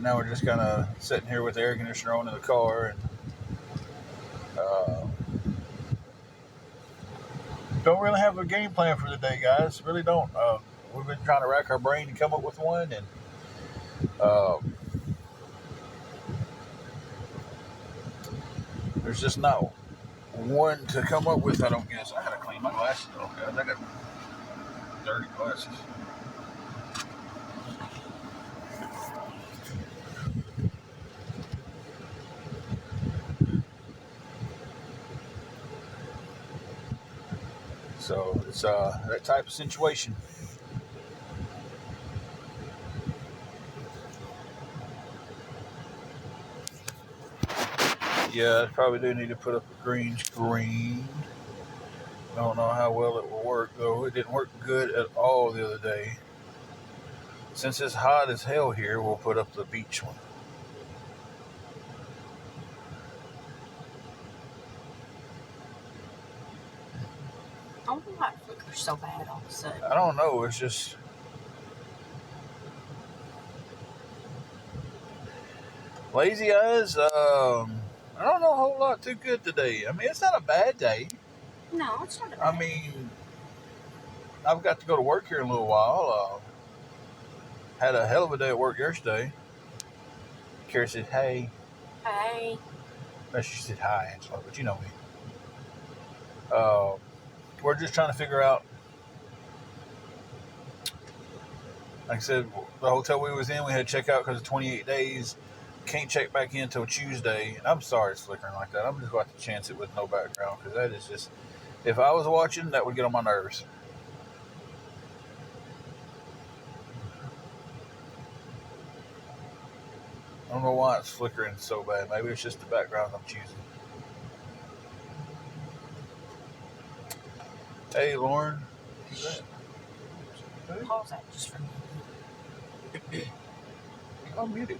Right now we're just kind of sitting here with the air conditioner on in the car, and uh, don't really have a game plan for the day, guys. Really don't. We've been trying to rack our brain to come up with one, and uh, there's just not one to come up with. I don't guess. I gotta clean my glasses though, guys. I got dirty glasses. So it's that type of situation. Yeah, I probably do need to put up a green screen. I don't know how well it will work though. It didn't work good at all the other day. Since it's hot as hell here, we'll put up the beach one. I wonder why it flickers so bad all of a sudden. I don't know. It's just lazy eyes. I don't know a whole lot too good today. I mean, it's not a bad day. No, it's not a bad I mean, I've got to go to work here in a little while. Had a hell of a day at work yesterday. Kara said, "Hey." Hey. No, she said hi, Angela, but you know me. Uh, we're just trying to figure out. Like I said, the hotel we was in, we had to check out because of 28 days. Can't check back in until Tuesday. And I'm sorry it's flickering like that. I'm just going to have to chance it with no background because that is just. If I was watching, that would get on my nerves. I don't know why it's flickering so bad. Maybe it's just the background I'm choosing. Hey, Lauren. Pause that just for a minute. I'm muted.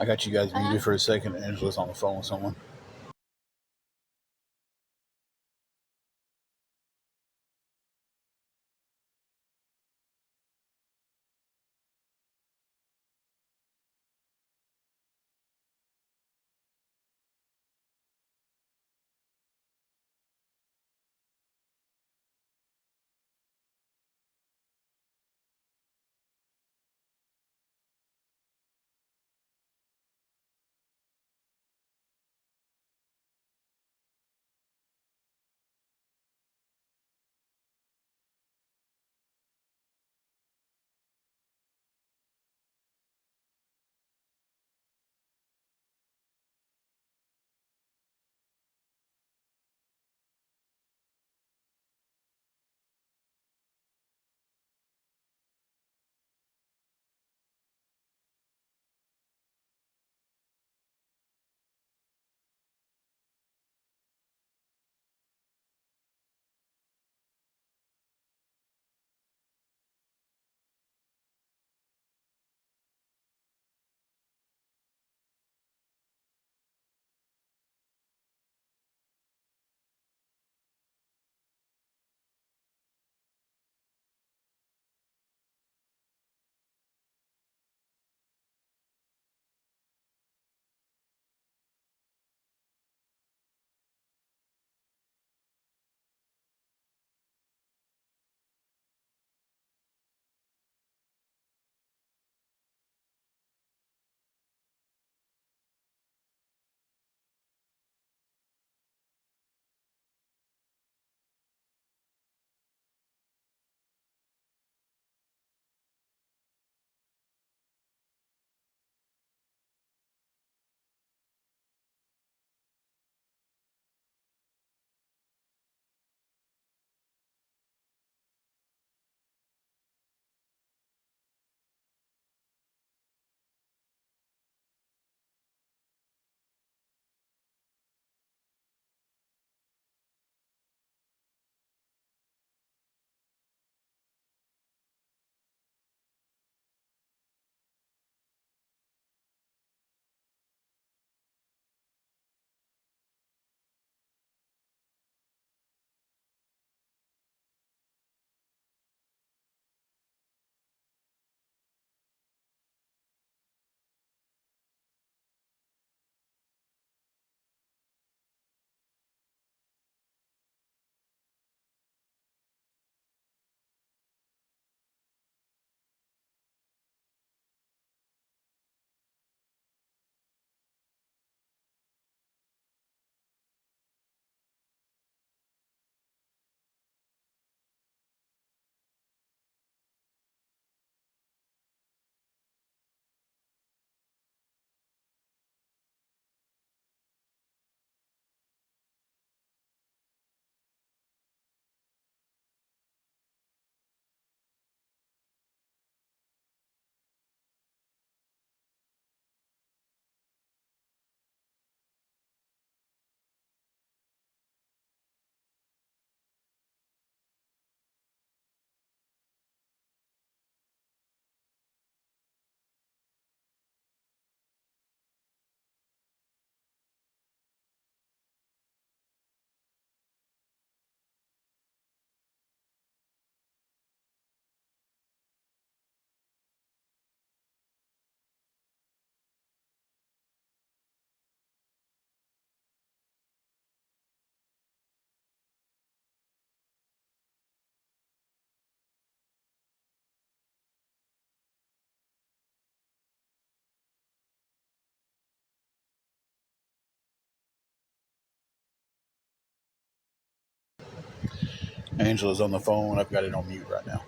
I got you guys muted for a second. Angela's on the phone with someone. Angela's on the phone. I've got it on mute right now.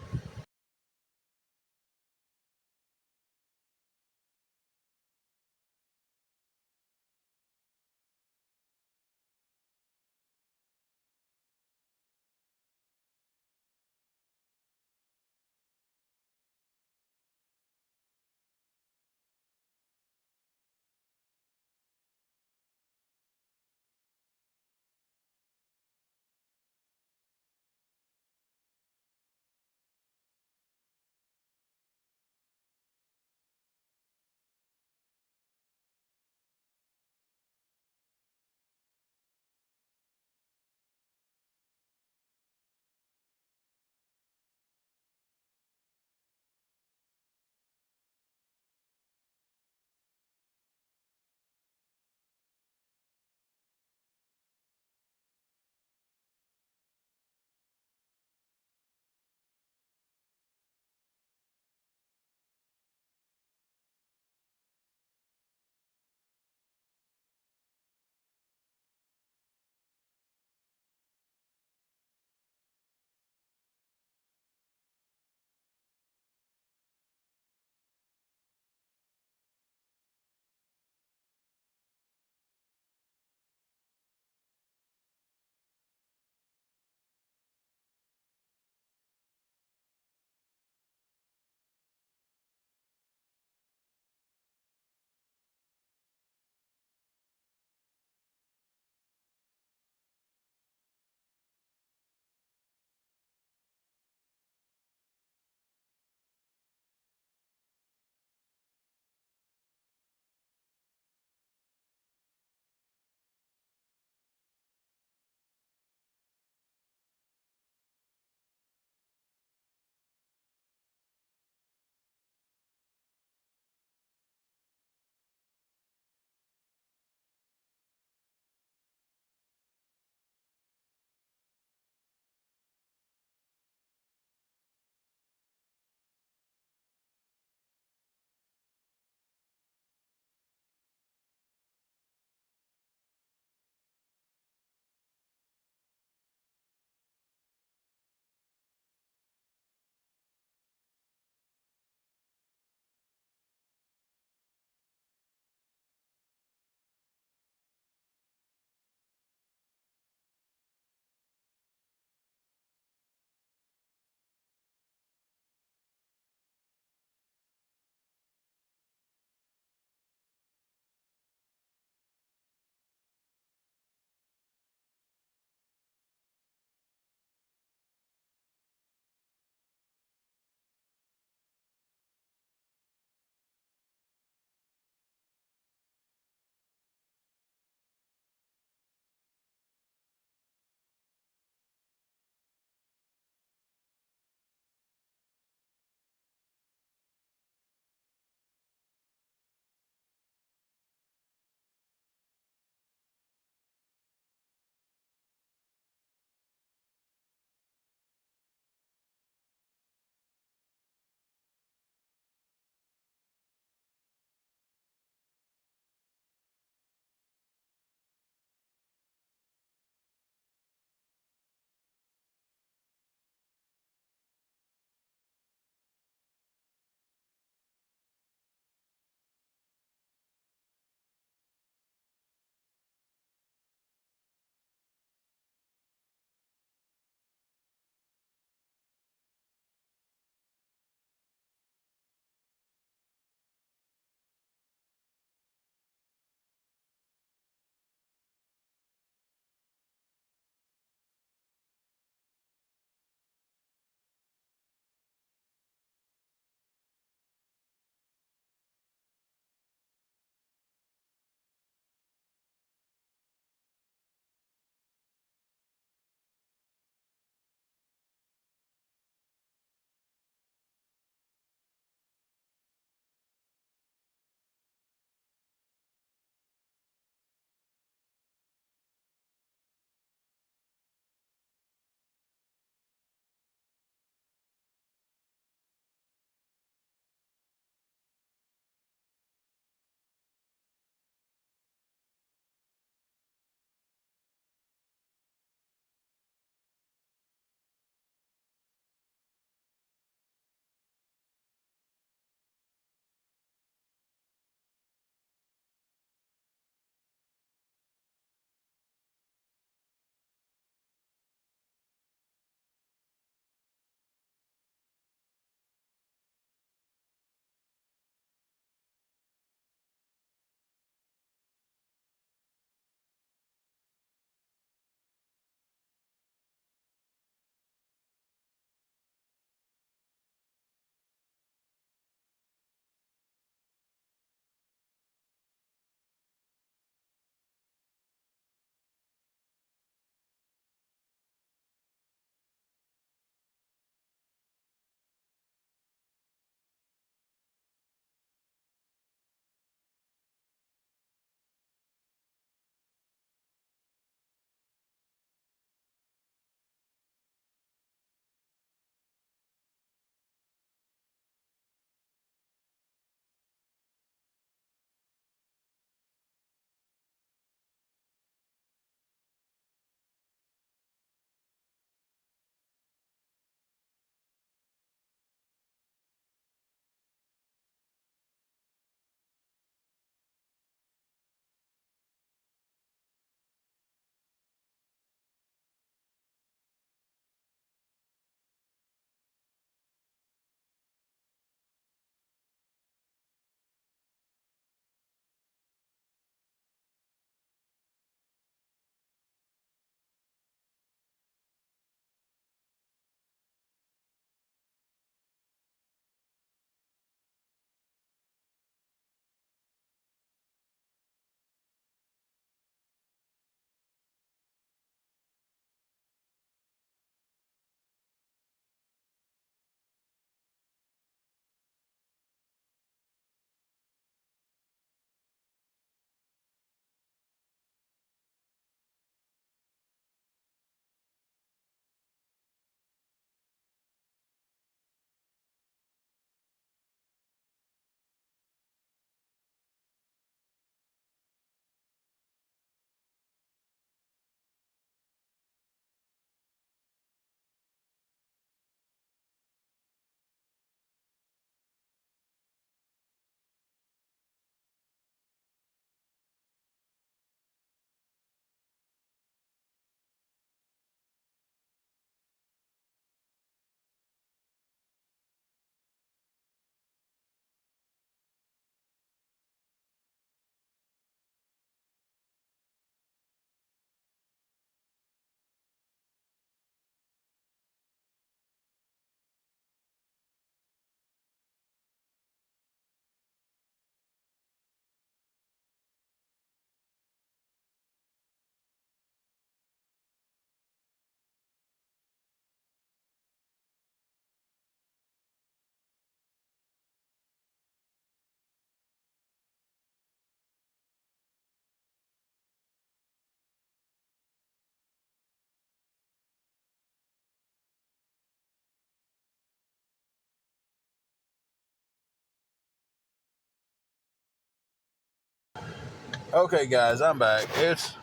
Okay, guys, I'm back. It's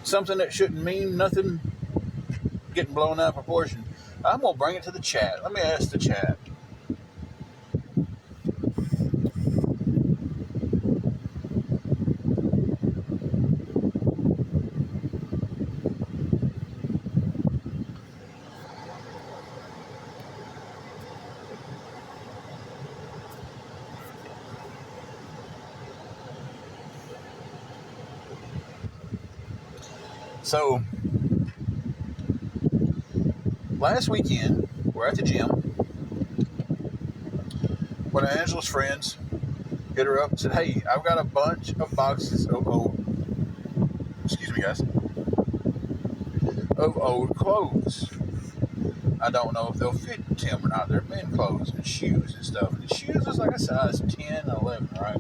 something that shouldn't mean nothing getting blown out of proportion. I'm going to bring it to the chat. Let me ask the chat. So, last weekend, we're at the gym. One of Angela's friends hit her up and said, hey, I've got a bunch of boxes of old, excuse me, guys, of old clothes. I don't know if they'll fit Tim or not. They're men clothes and shoes and stuff. And the shoes is like a size 10 and 11, right?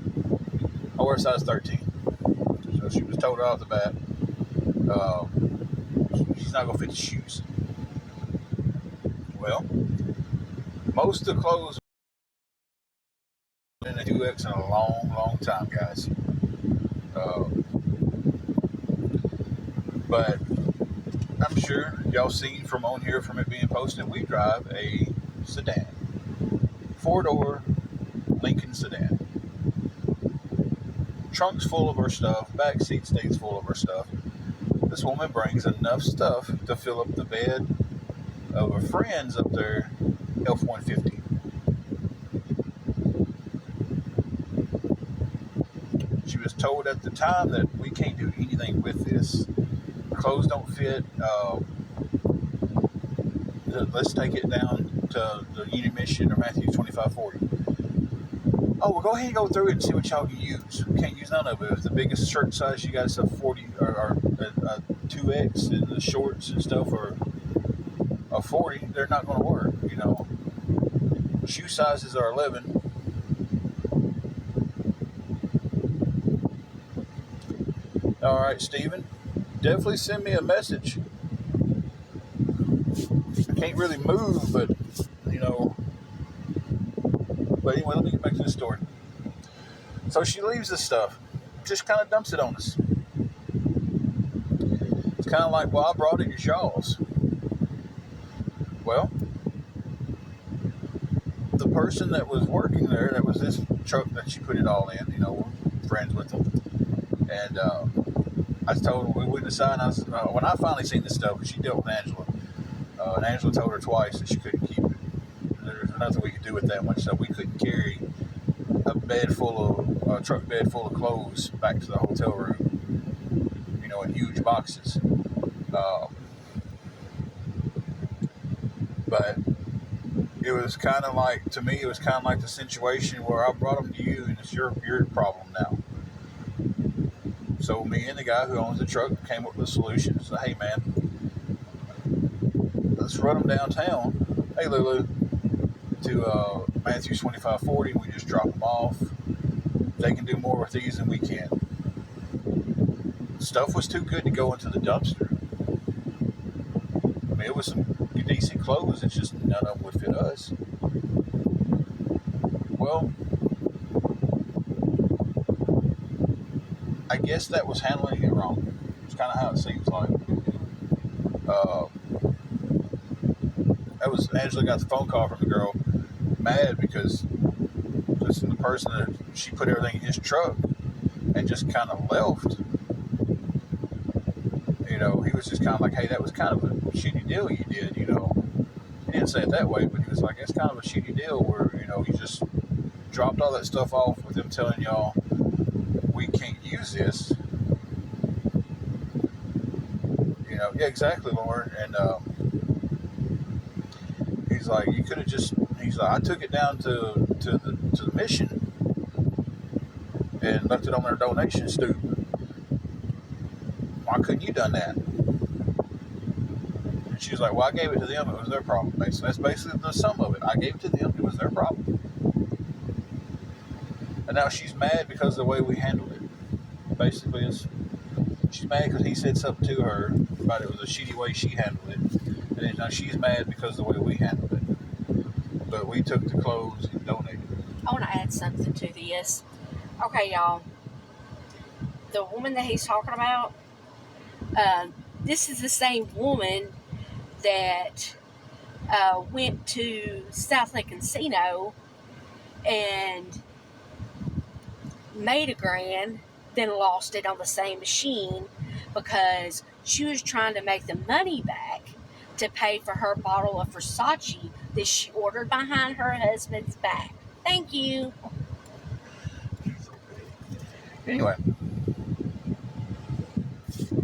I wear a size 13. So she was told off the bat, she's not going to fit the shoes. Well, most of the clothes in a 2X in a long, long time, guys. But I'm sure y'all seen from on here, from it being posted, we drive a sedan. 4-door Lincoln sedan. Trunks full of our stuff, back seat stays full of our stuff. This woman brings enough stuff to fill up the bed of her friends up there, F-150. She was told at the time that we can't do anything with this. Clothes don't fit. Let's take it down to the Unit Mission or Matthew 2540. Oh, well, go ahead and go through it and see what y'all can use. We can't use none of it. If the biggest shirt size you got is a 40 or a 2X, and the shorts and stuff are a 40, they're not going to work. You know, shoe sizes are 11. All right, Steven, definitely send me a message. I can't really move, but you know. But anyway, let me get back to the story. So she leaves this stuff, just kind of dumps it on us. It's kind of like, well, I brought it, it's y'all's. Well, the person that was working there, that was this truck that she put it all in, you know, we're friends with them. And I told her, we went aside, and I was, when I finally seen this stuff, because she dealt with Angela, and Angela told her twice that she couldn't keep it. There was nothing we could do with that much stuff. We couldn't carry a truck bed full of clothes back to the hotel room, you know, in huge boxes. But it was kind of like, to me, it was kind of like the situation where I brought them to you, and it's your problem now. So me and the guy who owns the truck came up with a solution. Said, hey, man, let's run them downtown. Hey, Lulu, to Matthew 2540. We just drop them off. They can do more with these than we can. Stuff was too good to go into the dumpster. I mean, it was some decent clothes. It's just none of them would fit us. Well, I guess that was handling it wrong. It's kind of how it seems like. That was Angela got the phone call from the girl, mad because the person that she put everything in his truck and just kind of left. You know, he was just kind of like, hey, that was kind of a shitty deal you did, you know. He didn't say it that way, but he was like, it's kind of a shitty deal where, you know, you just dropped all that stuff off with them telling y'all we can't use this. You know, yeah, exactly, Lauren. And he's like, you could have just, he's like, I took it down to the mission and left it on their donation stoop. Why couldn't you done that? And she was like, well, I gave it to them. It was their problem. Basically, that's basically the sum of it. I gave it to them. It was their problem. And now she's mad because of the way we handled it. Basically, she's mad because he said something to her about it was a shitty way she handled it. And then now she's mad because of the way we handled it. But we took the clothes and donated. I want to add something to this. Okay, y'all. The woman that he's talking about, this is the same woman that went to South Lake Casino and made $1,000, then lost it on the same machine because she was trying to make the money back to pay for her bottle of Versace that she ordered behind her husband's back. Thank you. Anyway,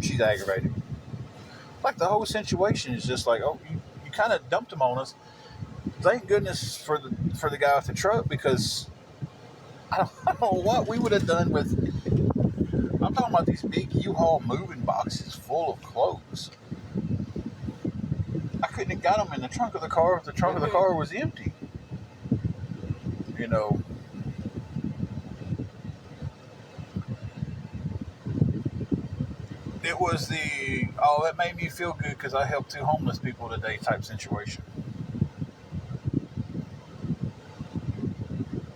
she's aggravated. Like the whole situation is just like, oh, you kind of dumped them on us. Thank goodness for the guy with the truck, because I don't know what we would have done with. I'm talking about these big U-Haul moving boxes full of clothes. I couldn't have got them in the trunk of the car if the trunk of the car was empty. You know. It was that made me feel good because I helped 2 homeless people today type situation.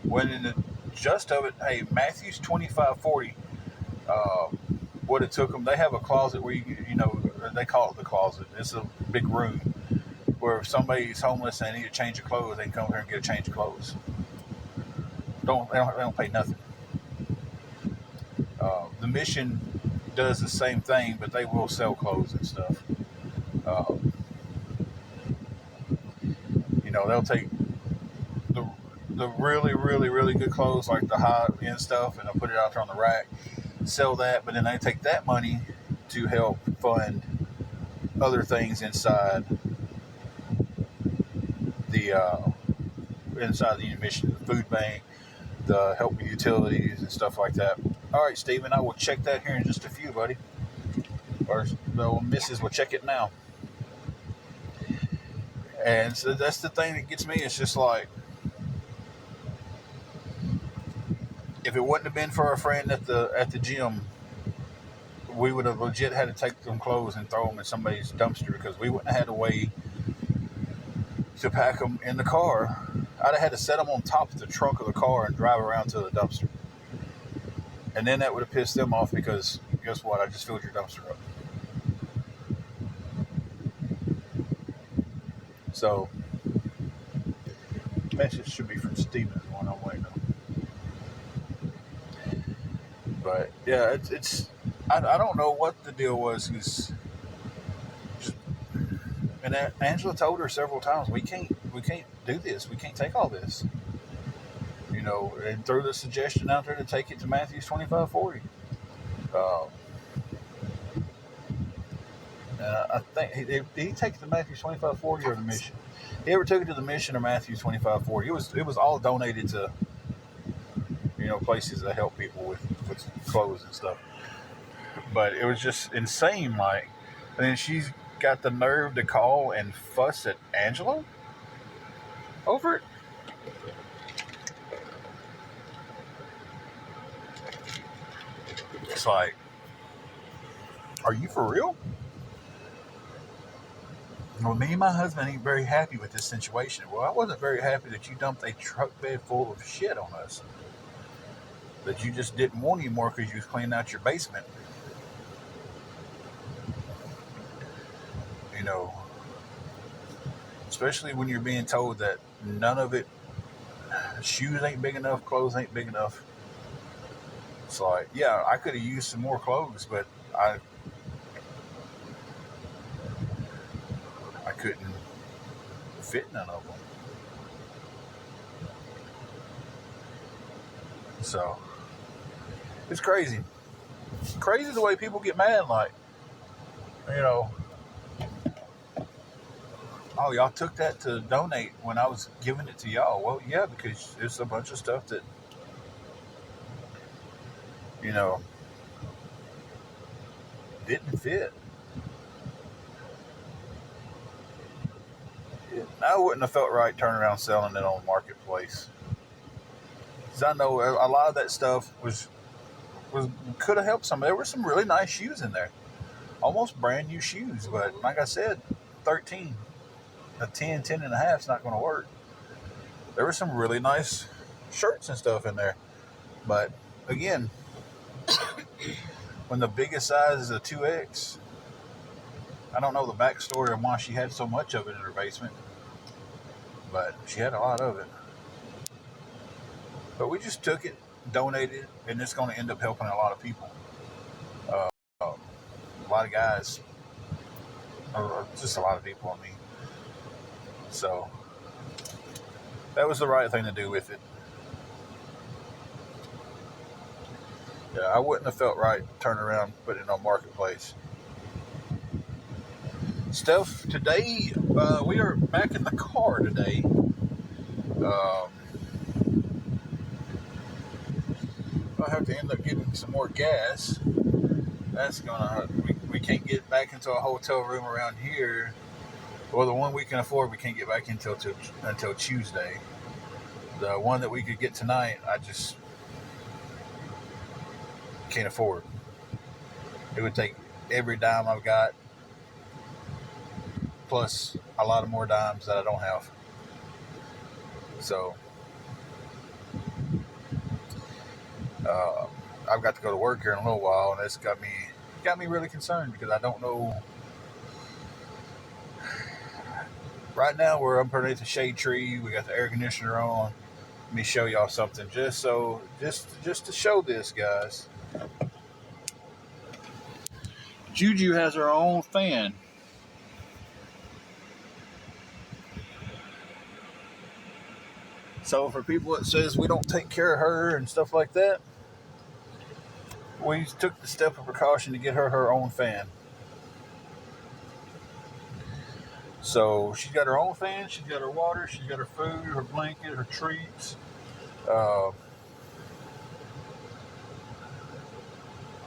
When in the just of it, hey, Matthew's 2540, what it took them, they have a closet where they call it the closet. It's a big room where if somebody's homeless and they need a change of clothes, they can come here and get a change of clothes. They don't pay nothing. The mission does the same thing, but they will sell clothes and stuff. They'll take the really, really, really good clothes, like the high-end stuff, and they'll put it out there on the rack, sell that, but then they take that money to help fund other things inside the mission, the food bank, the help with utilities and stuff like that. All right, Stephen, I will check that here in just a few, buddy. Or the missus will check it now. And so that's the thing that gets me. It's just like, if it wouldn't have been for a friend at the gym, we would have legit had to take them clothes and throw them in somebody's dumpster because we wouldn't have had a way to pack them in the car. I'd have had to set them on top of the trunk of the car and drive around to the dumpster. And then that would have pissed them off because, guess what? I just filled your dumpster up. So, message should be from Steven is one I'm waiting on. But, yeah, I don't know what the deal was. And Angela told her several times, we can't do this. We can't take all this. And threw the suggestion out there to take it to Matthew's 2540. I think did he take it to Matthew's 2540 or the mission? He ever took it to the mission or Matthew's 2540? It was all donated to places that help people with clothes and stuff. But it was just insane. Like, and then she's got the nerve to call and fuss at Angela over it. It's like, are you for real? Well, me and my husband ain't very happy with this situation. Well, I wasn't very happy that you dumped a truck bed full of shit on us. That you just didn't want anymore because you was cleaning out your basement. Especially when you're being told that none of it, shoes ain't big enough, clothes ain't big enough. It's like, yeah, I could have used some more clothes, but I couldn't fit none of them. So, it's crazy. Crazy the way people get mad, like, oh, y'all took that to donate when I was giving it to y'all. Well, yeah, because there's a bunch of stuff that, didn't fit. I wouldn't have felt right turning around selling it on Marketplace. Because I know a lot of that stuff could have helped some. There were some really nice shoes in there. Almost brand new shoes. But like I said, 13. A 10 and a half is not going to work. There were some really nice shirts and stuff in there. But again, when the biggest size is a 2X, I don't know the backstory on why she had so much of it in her basement, but she had a lot of it. But we just took it, donated, and it's going to end up helping a lot of people. Uh, a lot of guys, or just a lot of people, I mean. So that was the right thing to do with it. Yeah, I wouldn't have felt right turning around and putting it on Marketplace. Stuff today, we are back in the car today. I have to end up getting some more gas. That's gonna. We can't get back into a hotel room around here. Well, the one we can afford, we can't get back until Tuesday. The one that we could get tonight, I just can't afford. It would take every dime I've got, plus a lot of more dimes that I don't have. So I've got to go to work here in a little while, and it's got me really concerned because I don't know. Right now we're up underneath the shade tree. We got the air conditioner on. Let me show y'all something, just to show this, guys. Juju has her own fan. So for people that says we don't take care of her and stuff like that, we took the step of precaution to get her own fan. So she's got her own fan, she's got her water, she's got her food, her blanket, her treats.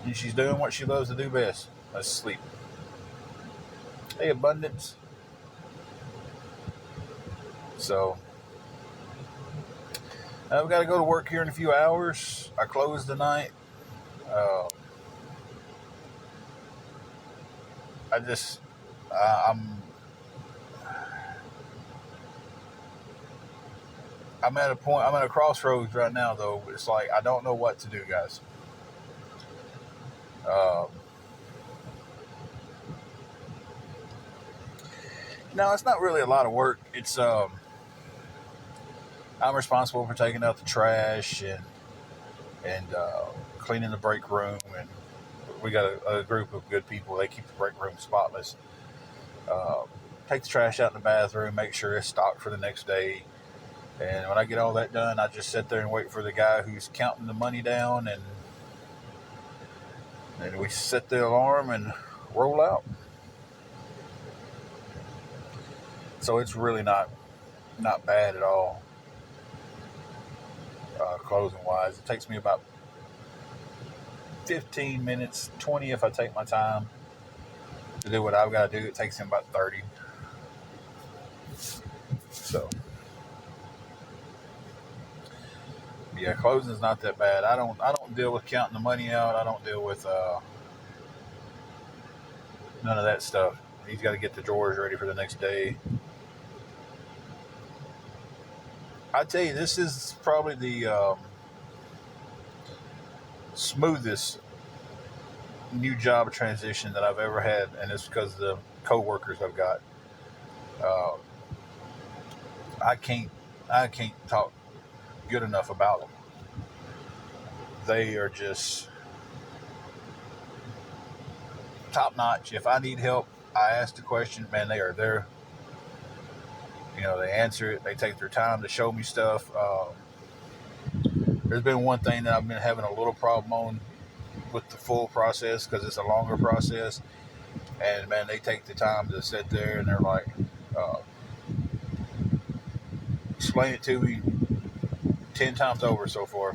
And she's doing what she loves to do best. That's sleep. Hey, Abundance. So I've got to go to work here in a few hours. I close tonight. I'm at a point. I'm at a crossroads right now, though. It's like I don't know what to do, guys. No, it's not really a lot of work. It's I'm responsible for taking out the trash and cleaning the break room, and we got a group of good people. They keep the break room spotless. Take the trash out in the bathroom, make sure it's stocked for the next day. And when I get all that done, I just sit there and wait for the guy who's counting the money down, and we set the alarm and roll out. So it's really not bad at all, closing wise. It takes me about 15 minutes, 20 if I take my time to do what I've got to do. It takes him about 30. So yeah, closing's not that bad. I don't deal with counting the money out. I don't deal with none of that stuff. He's got to get the drawers ready for the next day. I tell you, this is probably the smoothest new job transition that I've ever had, and it's because of the co-workers I've got. I can't talk good enough about them. They are just top notch. If I need help, I ask the question. Man, they are there. You know, they answer it. They take their time to show me stuff. There's been one thing that I've been having a little problem on with the full process because it's a longer process. And man, they take the time to sit there and they're like, explain it to me 10 times over so far.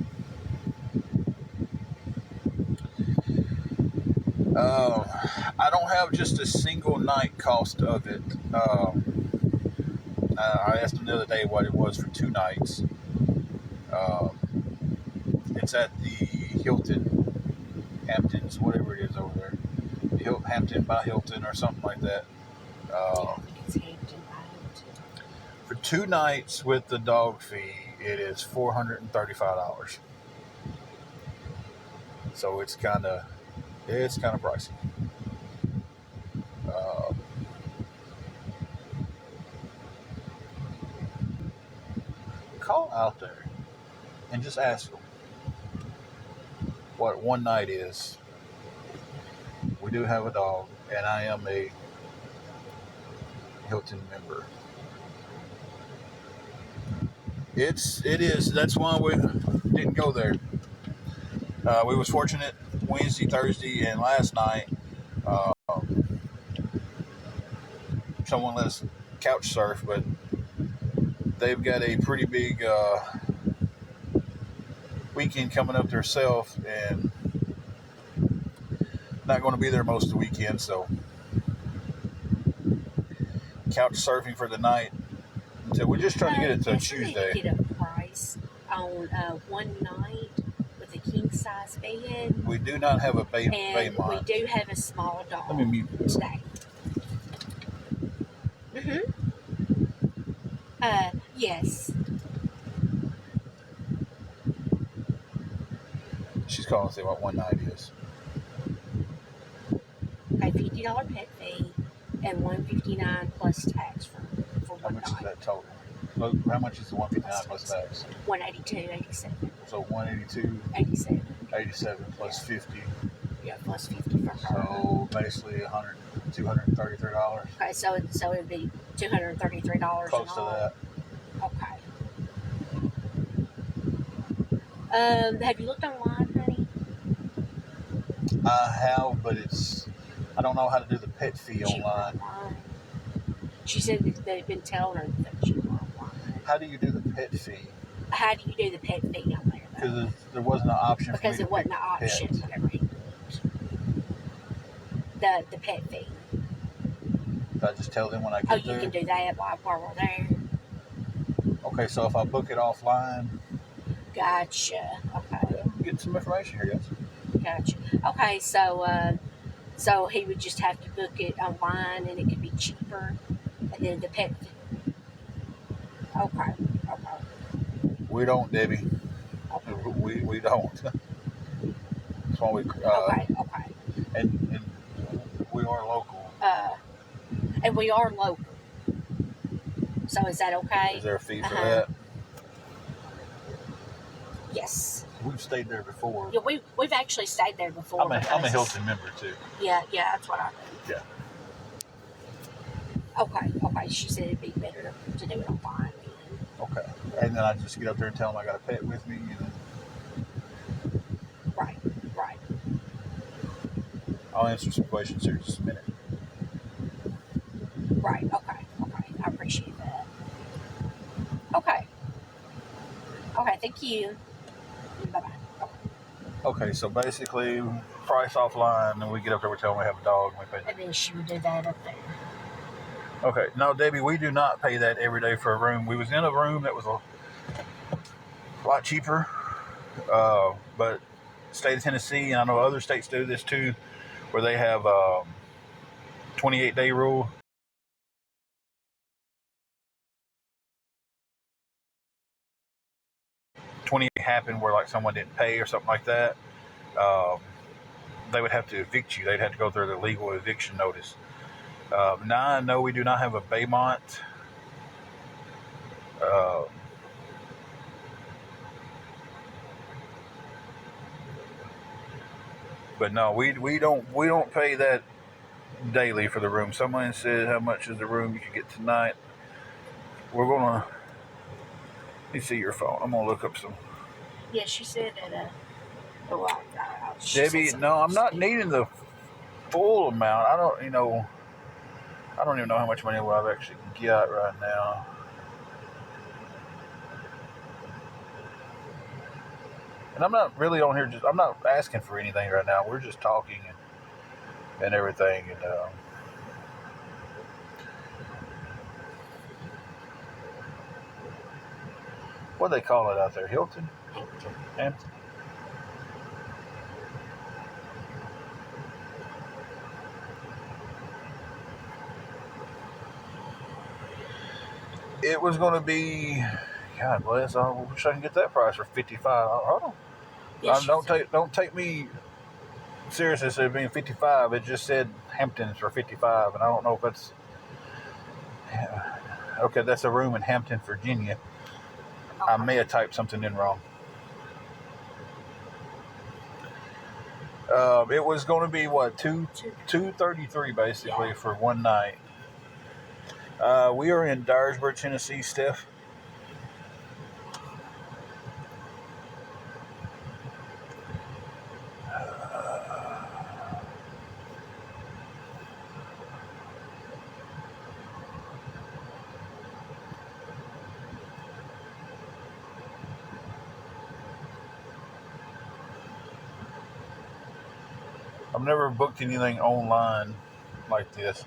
I don't have just a single night cost of it. I asked them the other day what it was for 2 nights. It's at the Hilton, Hamptons, whatever it is over there. Hampton by Hilton or something like that. It's Hampton by Hilton. For 2 nights with the dog fee, it is $435. So it's kind of pricey. Uh, call out there and just ask them what one night is. We do have a dog, and I am a Hilton member. It is. That's why we didn't go there. We was fortunate Wednesday, Thursday, and last night. Uh, Someone let us couch surf, but they've got a pretty big weekend coming up themselves, and not going to be there most of the weekend. So couch surfing for the night. So we're just trying to get it to Tuesday. Get a price on one night with a king size bed. We do not have a and Baymont. We do have a small dog. Let me mute this. Today. Yes. She's calling to see what one night is. Okay, $50 pet fee and $159 plus tax for How one much night. is that total? How much is the 159 plus tax? $182.87. So 182, 87 plus 50. Yeah, plus 50 for her. So basically $233. Okay, so it'd be $233. Close to that. Okay. Have you looked online, honey? I have, but I don't know how to do the pet fee online. She said that they've been telling her that she were online. How do you do the pet fee? How do you do the pet fee on there? Because there wasn't an option. Because for me it wasn't an option. pet. Whatever. The pet fee. Do I just tell them when I Oh, get there? you can do that while we're there. Okay, so if I book it offline, Gotcha. Okay. get some information here, guys. Gotcha. Okay, so he would just have to book it online, and it could be cheaper, and then the pet. Okay. We don't, Debbie. Okay. We don't. That's why we. Okay. And we are local. And we are local. So is that okay? Is there a fee for that? Yes. We've stayed there before. Yeah, we've actually stayed there before. I'm a Hilton member too. Yeah, that's what I do. Yeah. Okay. She said it'd be better to do it online. Okay. And then I just get up there and tell them I got a pet with me. Right. I'll answer some questions here in just a minute. Right. Okay. I appreciate that. Okay. Thank you. Bye-bye. Okay, so basically, price offline, and we get up there, we tell them we have a dog, and we pay. And then she would do that up there. Okay, no, Debbie, we do not pay that every day for a room. We was in a room that was a lot cheaper, but state of Tennessee, and I know other states do this too, where they have 28-day rule. Happened where like someone didn't pay or something like that, they would have to evict you. They'd have to go through the legal eviction notice. Now I know we do not have a Baymont. But no, we don't pay that daily for the room. Someone said, how much is the room you could get tonight? We're gonna. Let me see your phone. I'm gonna look up some. Yeah, she said that. Debbie, no, I'm not needing the full amount. I don't even know how much money I've actually got right now. And I'm not really on here. I'm not asking for anything right now. We're just talking and everything. And what do they call it out there? Hilton? Hampton? It was going to be, God bless. I wish I could get that price for $55. Hold on. Don't take me seriously, instead of being 55, it just said Hamptons for 55, and I don't know if that's okay. That's a room in Hampton, Virginia. I may have typed something in wrong. It was going to be what $233 basically for one night. We are in Dyersburg, Tennessee, Steph. I've never booked anything online like this.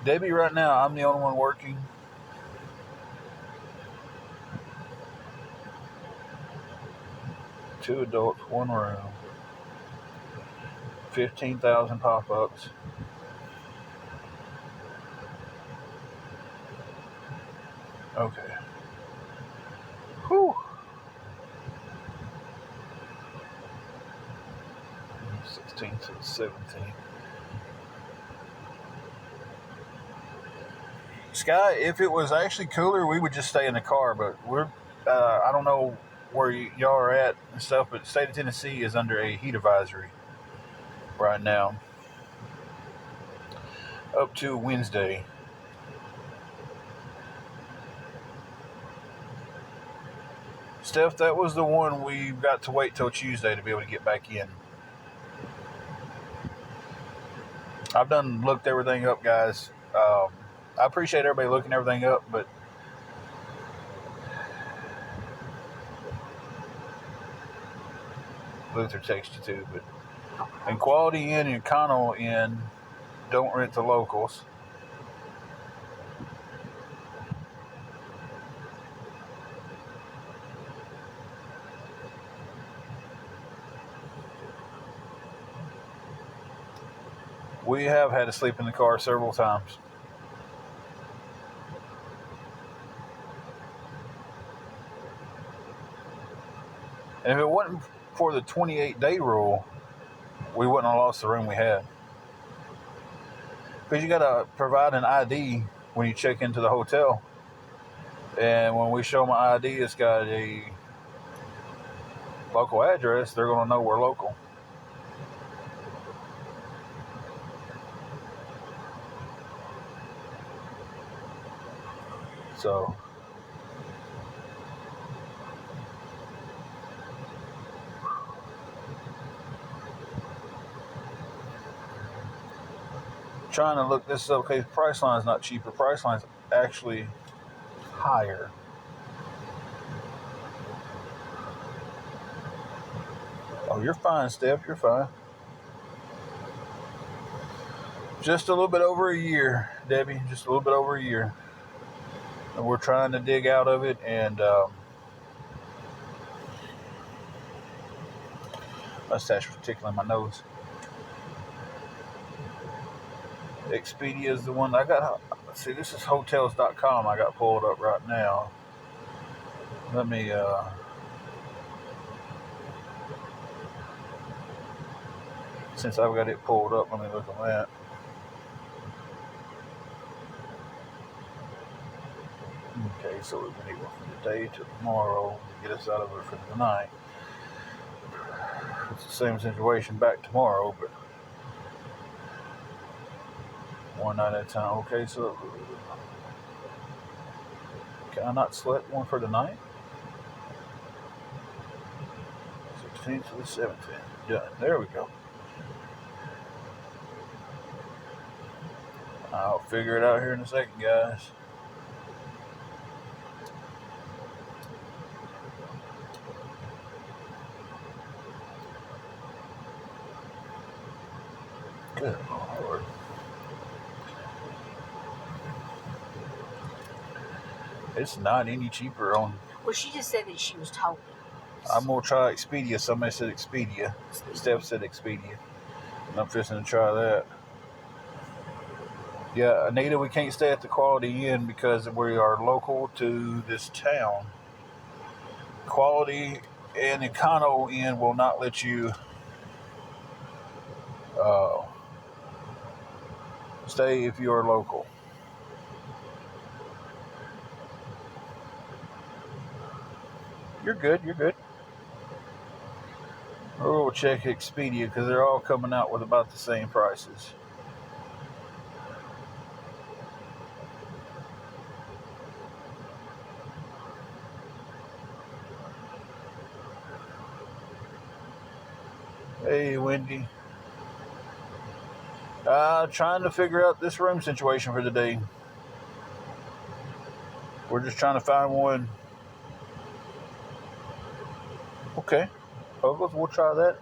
Debbie, right now, I'm the only one working. Two adults, one room. 15,000 pop-ups. Okay. Whew. 16 to 17. Sky, if it was actually cooler, we would just stay in the car. But we're, I don't know where y'all are at and stuff, but the state of Tennessee is under a heat advisory right now. Up to Wednesday. Steph, that was the one we've got to wait till Tuesday to be able to get back in. I've looked everything up, guys. I appreciate everybody looking everything up, but Luther texted you too. But in Quality Inn and Connell Inn, don't rent to locals. We have had to sleep in the car several times. And if it wasn't for the 28-day rule, we wouldn't have lost the room we had. Because you got to provide an ID when you check into the hotel. And when we show them an ID, it's got a local address, they're going to know we're local. So, trying to look this up. Okay, Priceline's not cheaper. Priceline's actually higher. Oh, you're fine, Steph. You're fine. Just a little bit over a year, Debbie. Just a little bit over a year. And we're trying to dig out of it, and mustache was tickling my nose. Expedia is the one I got. See, this is hotels.com I got pulled up right now. Let me since I've got it pulled up, let me look at that. Okay, so we've been able from today to tomorrow to get us out of it for the night. It's the same situation back tomorrow, but one night at a time. Okay, so can I not select one for the night? 16th to the 17th. Done. There we go. I'll figure it out here in a second, guys. Good Lord. It's not any cheaper on. Well, she just said that she was told. I'm going to try Expedia. Somebody said Expedia. Steph said Expedia. And I'm fixing to try that. Yeah, Anita, we can't stay at the Quality Inn because we are local to this town. Quality and Econo Inn will not let you Stay if you are local. You're good. You're good. We'll check Expedia because they're all coming out with about the same prices. Hey, Wendy. Trying to figure out this room situation for the day. We're just trying to find one. Okay. Puggles, we'll try that.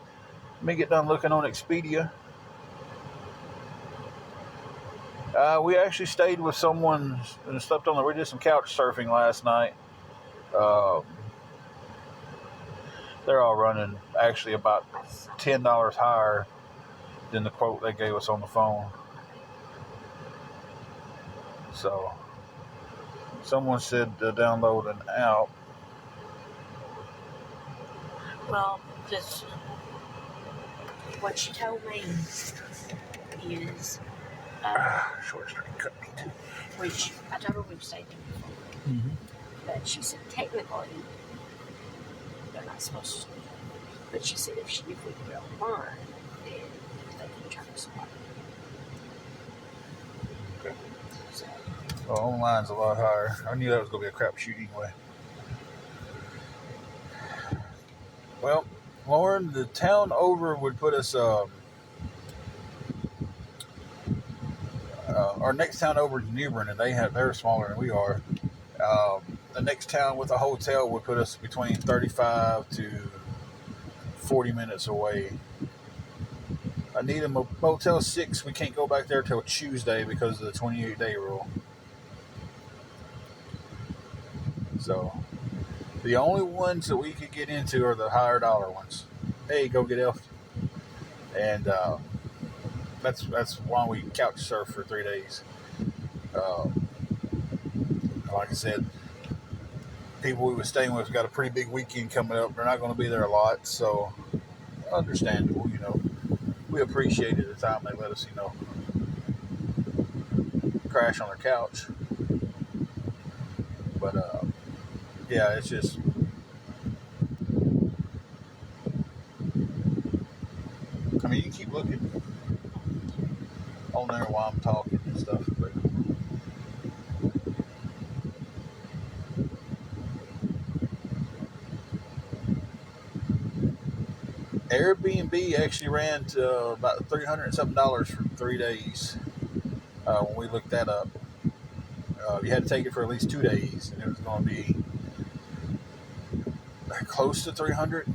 Let me get done looking on Expedia. We actually stayed with someone and slept on we did some couch surfing last night. They're all running actually about $10 higher than the quote they gave us on the phone. So, someone said to download an app. Well, just what she told me is, Short string cut me too. which I told her we've stayed there before, but she said technically they're not supposed to. But she said if we could go online, then they can charge us a lot. Okay. So, Well, online's a lot higher. I knew that was going to be a crapshoot anyway. Well, Lauren, the town over would put us. Our next town over is New Bern, and they're smaller than we are. The next town with a hotel would put us between 35 to 40 minutes away. I need a Motel 6. We can't go back there till Tuesday because of the 28-day rule. So, the only ones that we could get into are the higher dollar ones. Hey, go get Elf. And that's why we couch surf for 3 days. Like I said, people we were staying with got a pretty big weekend coming up. They're not going to be there a lot, so understandable, We appreciated the time they let us, crash on their couch. But yeah, it's just you can keep looking on there while I'm talking and stuff, but Airbnb actually ran to about $300 and something for 3 days when we looked that up. You had to take it for at least 2 days, and it was going to be close to 300.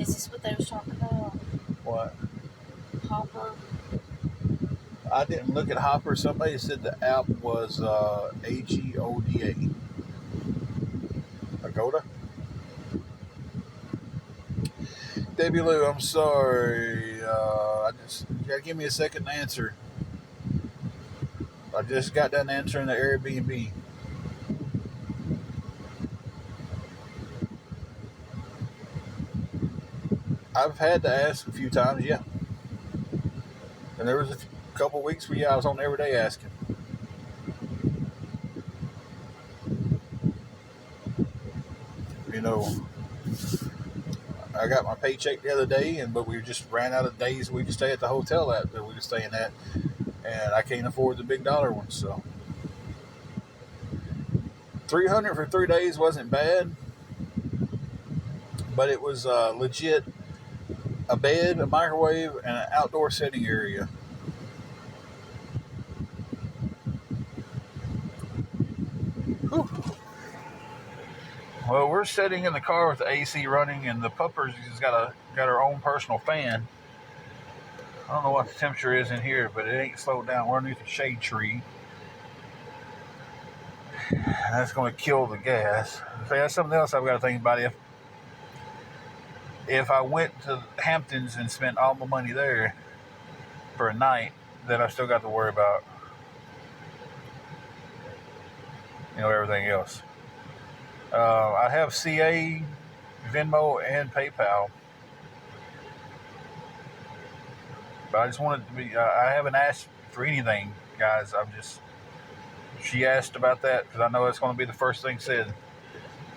is this what they was talking about? What? Hopper? I didn't look at Hopper. Somebody said the app was Agoda. Agoda? Debbie Lou, I'm sorry. You gotta give me a second to answer. I just got done answering the Airbnb. I've had to ask a few times, yeah. And there was a couple weeks where, I was on every day asking. I got my paycheck the other day, but we just ran out of days we could stay at the hotel that we were staying at, and I can't afford the big dollar ones, so $300 for 3 days wasn't bad, but it was legit a bed, a microwave, and an outdoor sitting area. Whew. Well, we're sitting in the car with the AC running, and the puppers has got her own personal fan. I don't know what the temperature is in here, but it ain't slowed down. We're underneath a shade tree. And that's going to kill the gas. So that's something else I've got to think about. If I went to Hamptons and spent all my money there for a night, then I still got to worry about, everything else. I have CA, Venmo, and PayPal. But I just wanted to be. I haven't asked for anything, guys. She asked about that because I know it's going to be the first thing said.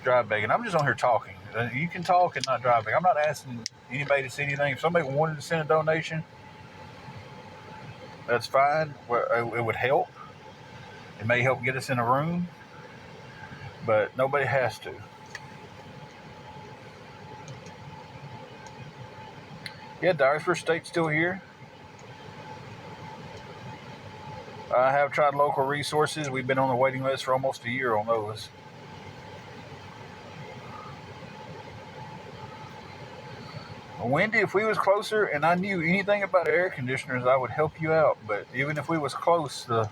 Drive bag, and I'm just on here talking. You can talk and not drive bag. I'm not asking anybody to see anything. If somebody wanted to send a donation, that's fine. It would help. It may help get us in a room, but nobody has to. Yeah, Dyersburg State's still here. I have tried local resources. We've been on the waiting list for almost a year on those. Wendy, if we was closer and I knew anything about air conditioners, I would help you out. But even if we was close, the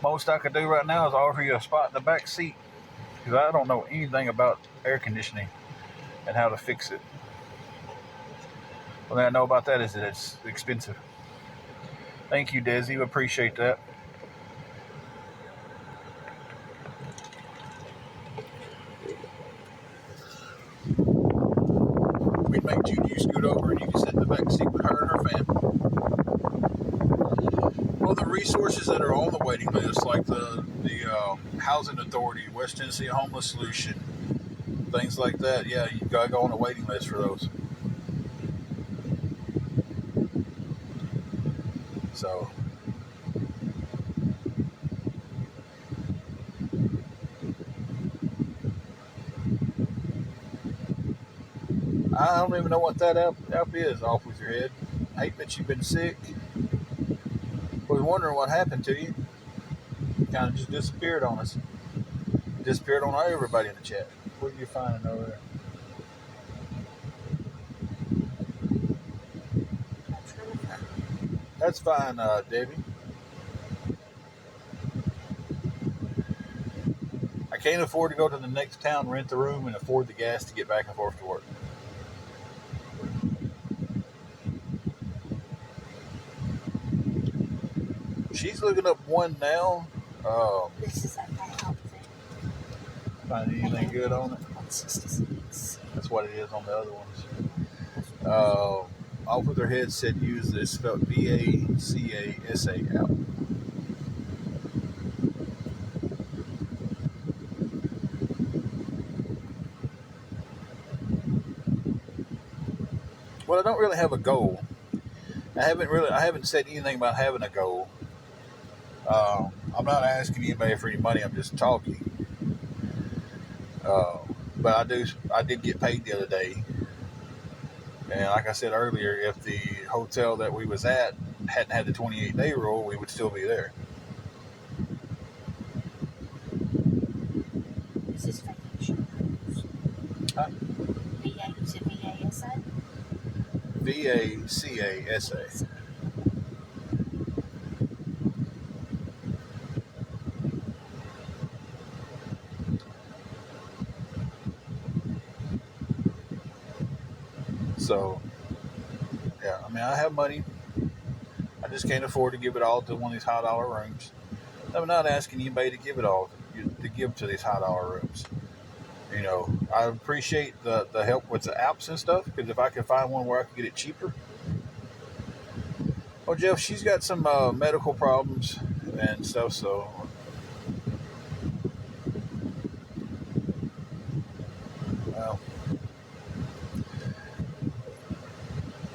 most I could do right now is offer you a spot in the back seat because I don't know anything about air conditioning and how to fix it. One thing I know about that is that it's expensive. Thank you, Desi. Appreciate that. We'd make Judy scoot over and you can sit in the back seat with her and her family. Well, the resources that are on the waiting list, like the Housing Authority, West Tennessee Homeless Solution, things like that, yeah, you gotta go on the waiting list for those. So, I don't even know what that app is off with your head. I hate that you've been sick. I was wondering what happened to you. You kind of just disappeared on us. Disappeared on everybody in the chat. What are you finding over there? That's fine, Debbie. I can't afford to go to the next town, rent the room, and afford the gas to get back and forth to work. She's looking up one now. This is a bad outfit. Find anything good on it? 166. That's what it is on the other ones. Off with her head said use this, spelled VACASA app. Well, I don't really have a goal. I haven't said anything about having a goal. I'm not asking anybody for any money. I'm just talking. But I did get paid the other day. And like I said earlier, if the hotel that we was at hadn't had the 28-day rule, we would still be there. This is vacation rooms. Huh? VA, is it VASA? VACASA. So, yeah, I mean, I have money. I just can't afford to give it all to one of these high dollar rooms. I'm not asking anybody to give it all to give to these high dollar rooms. You know, I appreciate the help with the apps and stuff because if I could find one where I could get it cheaper. Well, Jeff, she's got some medical problems and stuff, so. Well,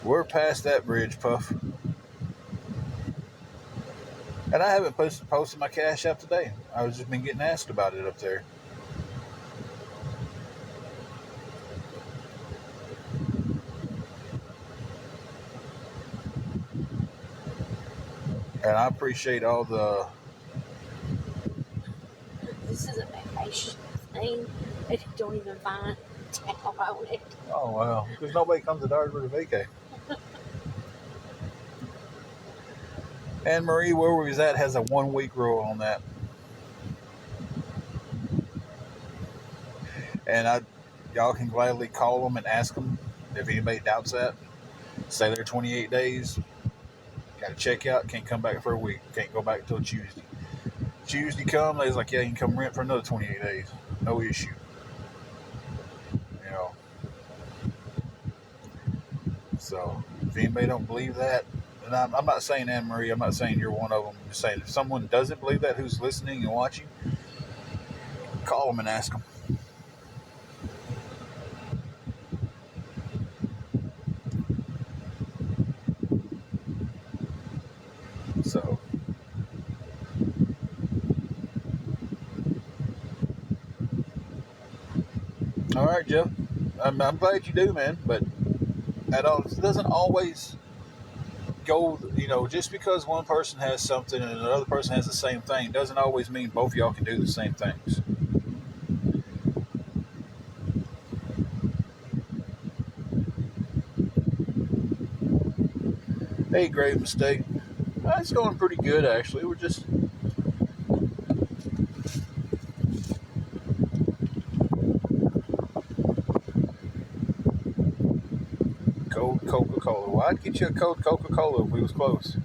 we're past that bridge, Puff. And I haven't posted my Cash App today. I was just been getting asked about it up there. And I appreciate all the. This is a vacation thing. They don't even find town on it. Oh, well, because nobody comes to Dyersburg to vacate. Anne Marie, where we was at, has a 1 week rule on that. And y'all can gladly call them and ask them if anybody doubts that. Stay there 28 days. Got to check out. Can't come back for a week. Can't go back until Tuesday. Tuesday come, they was like, yeah, you can come rent for another 28 days. No issue. You know. So, if anybody don't believe that, and I'm not saying Anne Marie, I'm not saying you're one of them. I'm just saying if someone doesn't believe that, who's listening and watching, call them and ask them. So, all right, Jeff. I'm glad you do, man. But it doesn't always go. Just because one person has something and another person has the same thing doesn't always mean both of y'all can do the same things. Hey, grave mistake. It's going pretty good, actually. We're just cold Coca-Cola. Well, I'd get you a cold Coca-Cola if we was close.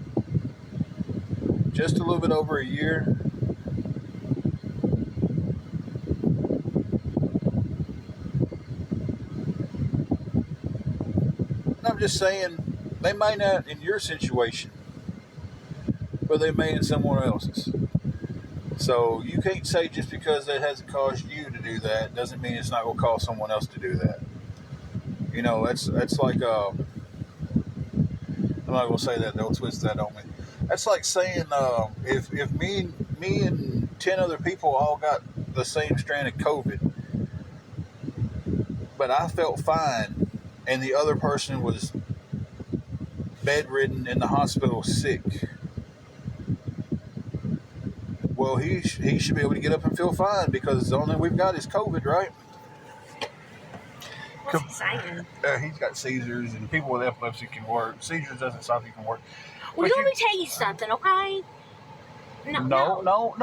Just a little bit over a year. And I'm just saying, they may not in your situation, but they may in someone else's. So you can't say just because it hasn't caused you to do that doesn't mean it's not going to cause someone else to do that. That's like I'm not going to say that. They'll twist that on me. That's like saying if me and 10 other people all got the same strand of COVID, but I felt fine, and the other person was bedridden in the hospital sick. Well, he should be able to get up and feel fine because the only thing we've got is COVID, right? What's he saying? He's got seizures, and people with epilepsy can work. Seizures doesn't stop you can work. Well, let me tell you something, okay? No. Don't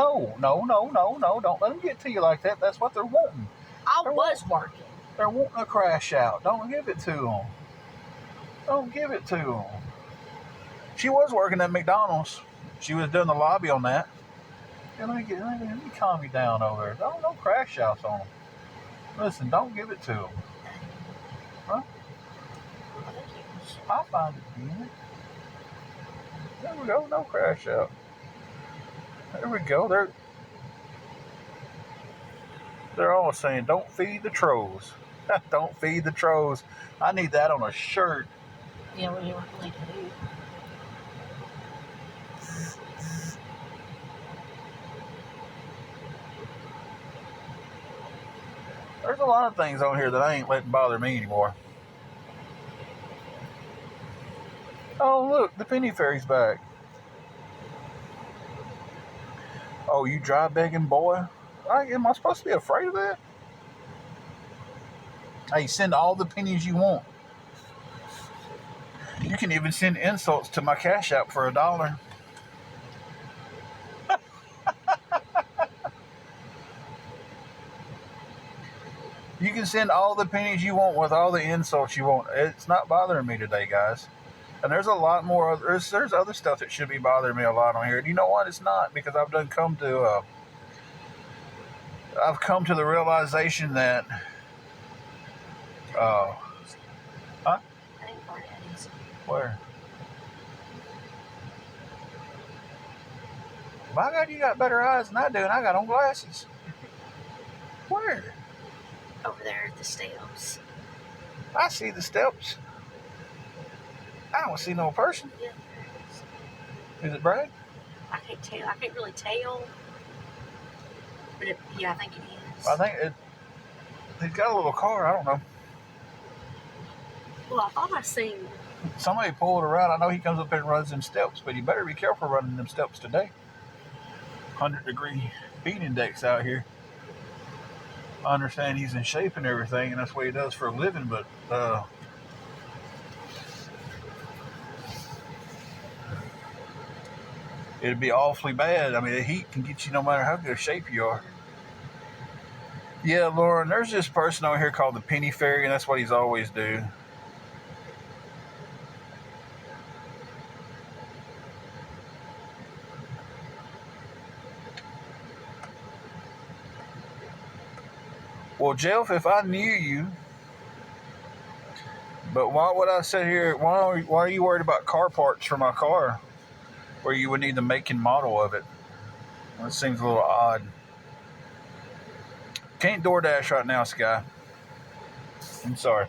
let them get to you like that. That's what they're wanting. I was working. They're wanting a crash out. Don't give it to them. Don't give it to them. She was working at McDonald's. She was doing the lobby on that. Let me calm you down over there. Don't crash outs on them. Listen, don't give it to them. Huh? I'll find it again. There we go. No crash out. There we go. They're all saying, don't feed the trolls. Don't feed the trolls. I need that on a shirt. Yeah, what do you want me to do? There's a lot of things on here that I ain't letting bother me anymore. Oh, look, the penny fairy's back. Oh, you dry begging boy? Am I supposed to be afraid of that? Hey, send all the pennies you want. You can even send insults to my Cash App for $1. You can send all the pennies you want with all the insults you want. It's not bothering me today, guys. And there's a lot more. There's other stuff that should be bothering me a lot on here. And you know what? It's not, because I've come to the realization that huh? Where? My God, you got better eyes than I do, and I got on glasses. Where? Over there at the steps. I see the steps. I don't see no person. Yeah. Is it Brad? I can't tell. I can't really tell. But I think it is. I think he's got a little car. I don't know. Well, I thought I seen somebody pulled around. I know he comes up here and runs them steps, but you better be careful running them steps today. 100-degree heat index out here. I understand he's in shape and everything, and that's what he does for a living, but it'd be awfully bad. I mean, the heat can get you no matter how good a shape you are. Yeah, Lauren, there's this person over here called the Penny Fairy, and that's what he's always do. Well, Jeff, if I knew you, But why would I sit here? Why are you worried about car parts for my car, where you would need the make and model of it? That seems a little odd. Can't DoorDash right now, Sky. I'm sorry.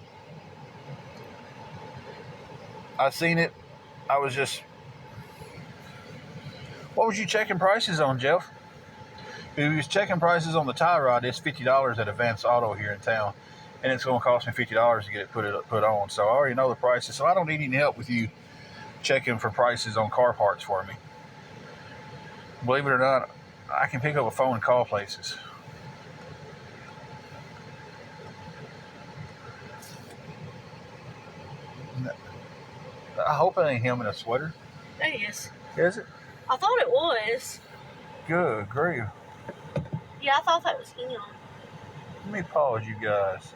I seen it. I was just. What was you checking prices on, Jeff? If you was checking prices on the tie rod, it's $50 at Advance Auto here in town, and it's going to cost me $50 to get it put on. So I already know the prices. So I don't need any help with you checking for prices on car parts for me. Believe it or not, I can pick up a phone and call places. I hope it ain't him in a sweater. It is. Is it? I thought it was. Good grief. Yeah, I thought that was him. Let me pause you guys.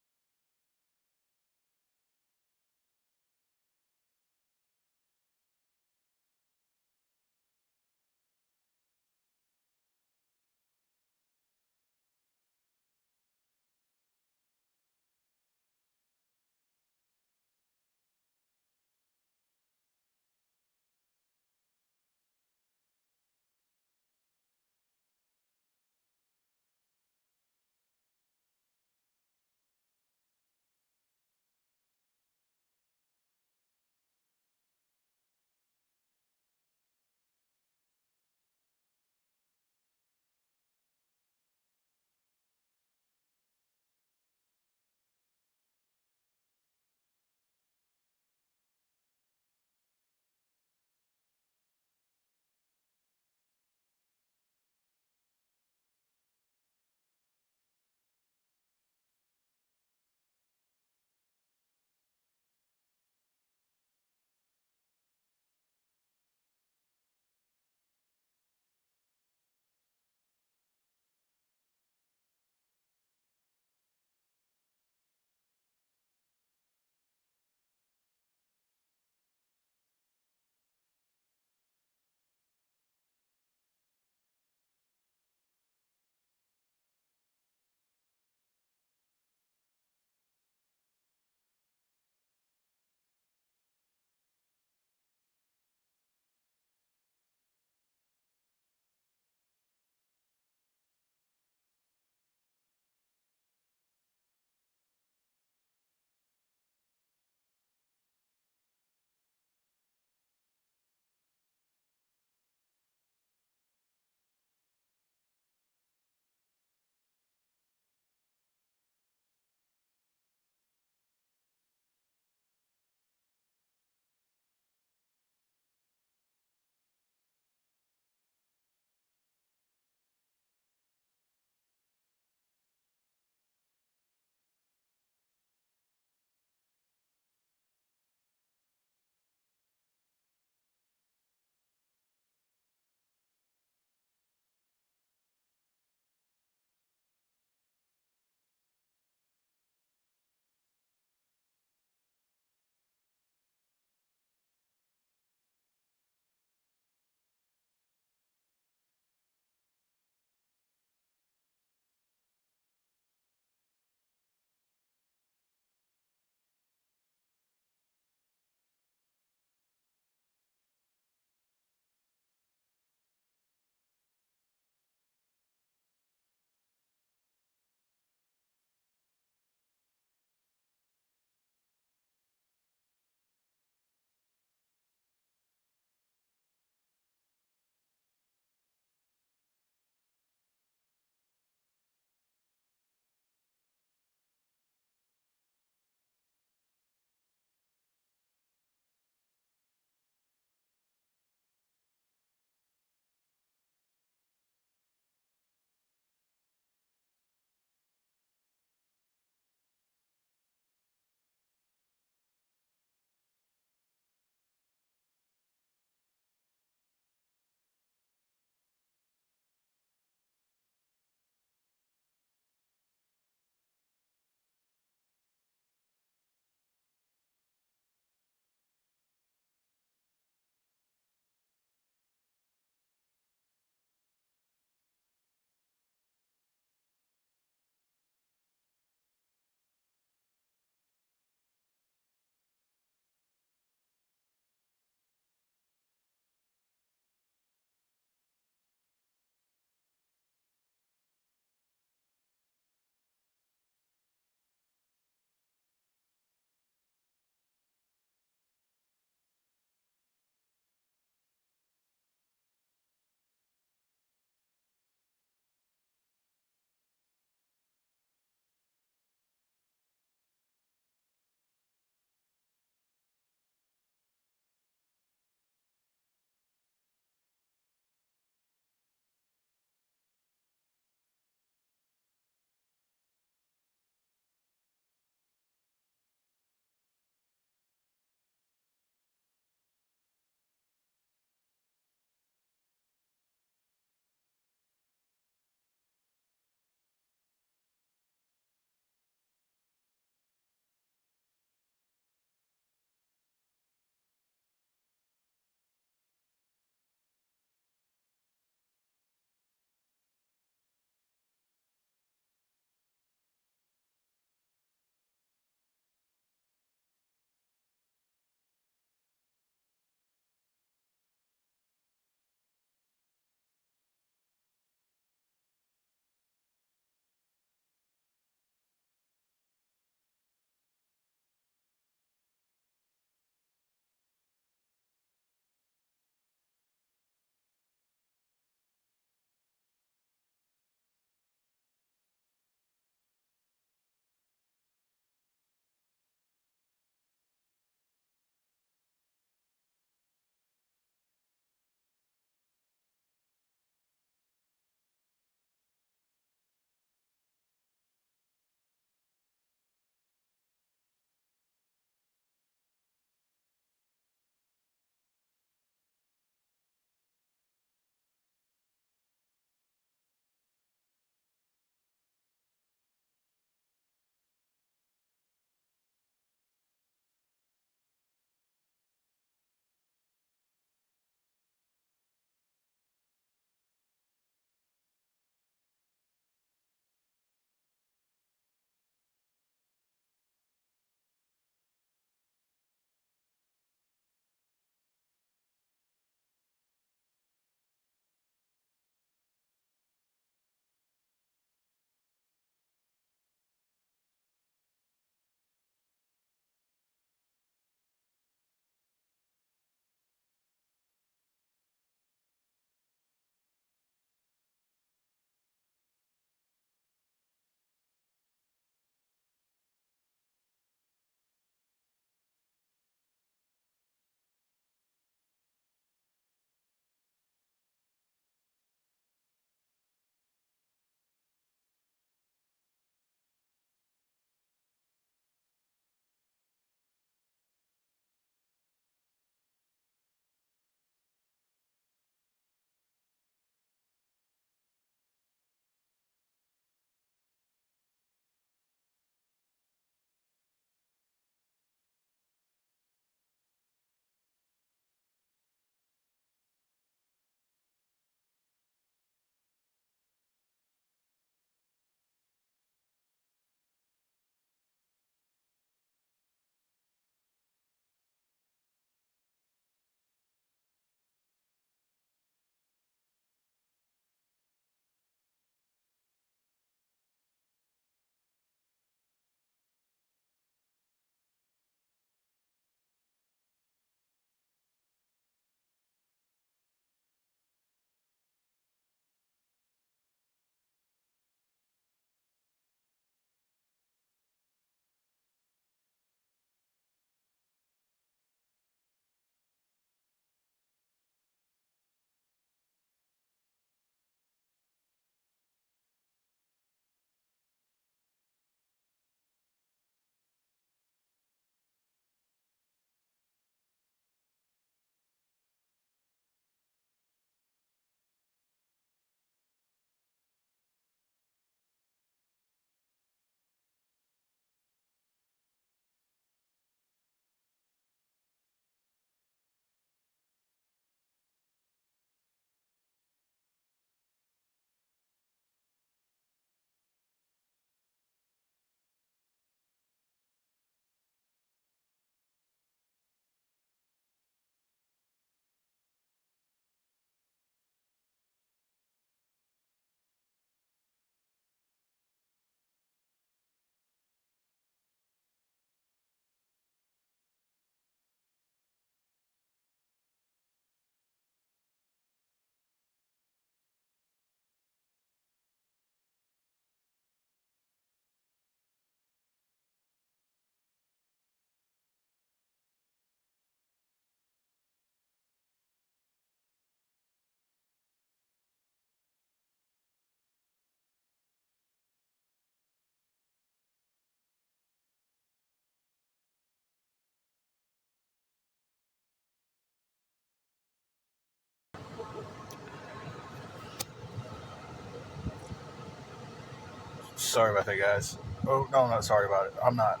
Sorry about that, guys. Oh no, I'm not sorry about it. I'm not.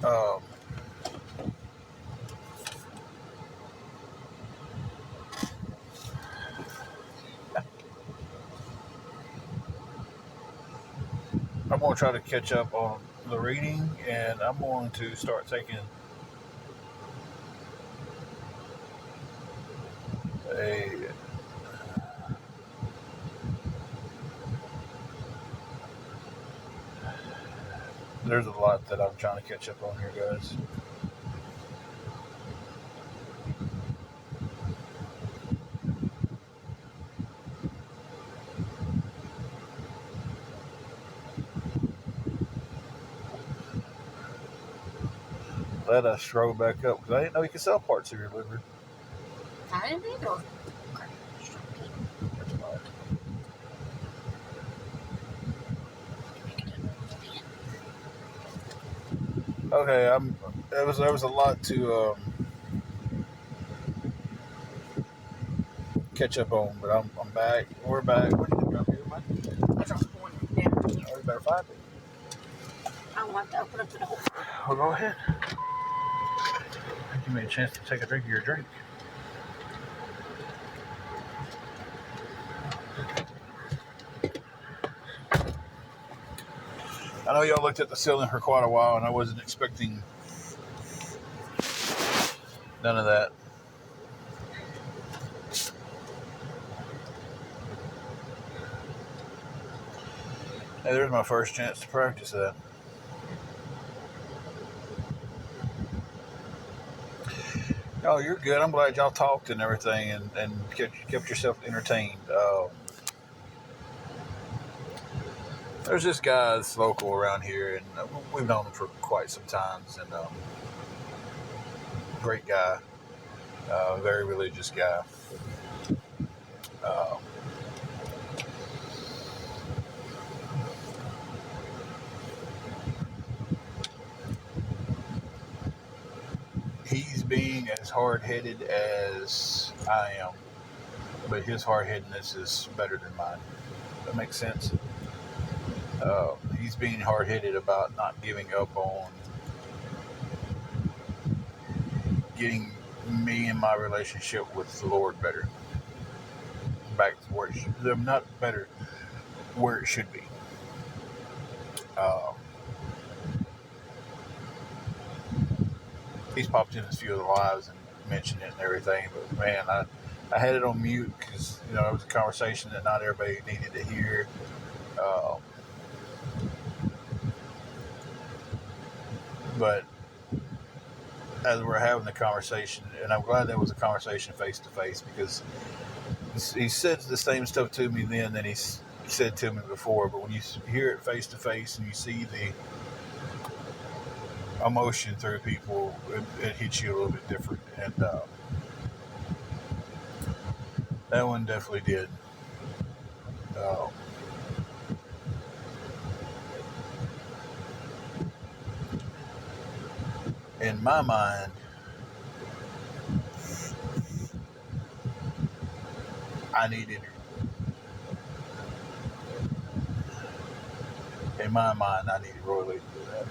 Um, I'm going to try to catch up on the reading, and I'm going to start taking a. There's a lot that I'm trying to catch up on here, guys. Let us scroll back up because I didn't know you could sell parts of your liver. I didn't either. Okay, there was a lot to catch up on, but I'm back. We're back. What do you think about here, man? I dropped one down. Oh, you better find it. I don't want to open up the door. Well, go ahead. Give me a chance to take a drink of your drink. I know y'all looked at the ceiling for quite a while, and I wasn't expecting none of that. Hey, there's my first chance to practice that. Oh, you're good. I'm glad y'all talked and everything and kept yourself entertained. There's this guy that's local around here, and we've known him for quite some times, and great guy, very religious guy. Uh, he's being as hard-headed as I am, but his hard-headedness is better than mine. That makes sense. He's being hard-headed about not giving up on getting me and my relationship with the Lord better, back to where it should, not better, where it should be. He's popped in a few of the lives and mentioned it and everything, but man, I had it on mute because it was a conversation that not everybody needed to hear. But as we're having the conversation, and I'm glad that was a conversation face to face, because he said the same stuff to me then that he said to me before, but when you hear it face to face and you see the emotion through people, it hits you a little bit different, and that one definitely did. In my mind, I needed Roy Lee to do that.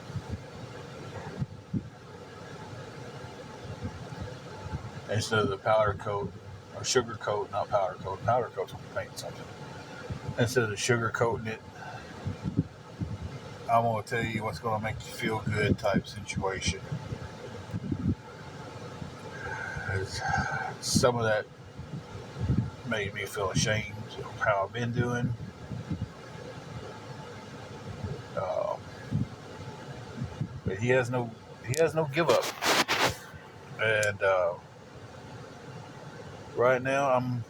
Instead of the powder coat, or sugar coat, not powder coat. Powder coat's when you paint something. Instead of sugar coating it, I'm going to tell you what's going to make you feel good type situation. Some of that made me feel ashamed of how I've been doing. But he has no give up. And right now I'm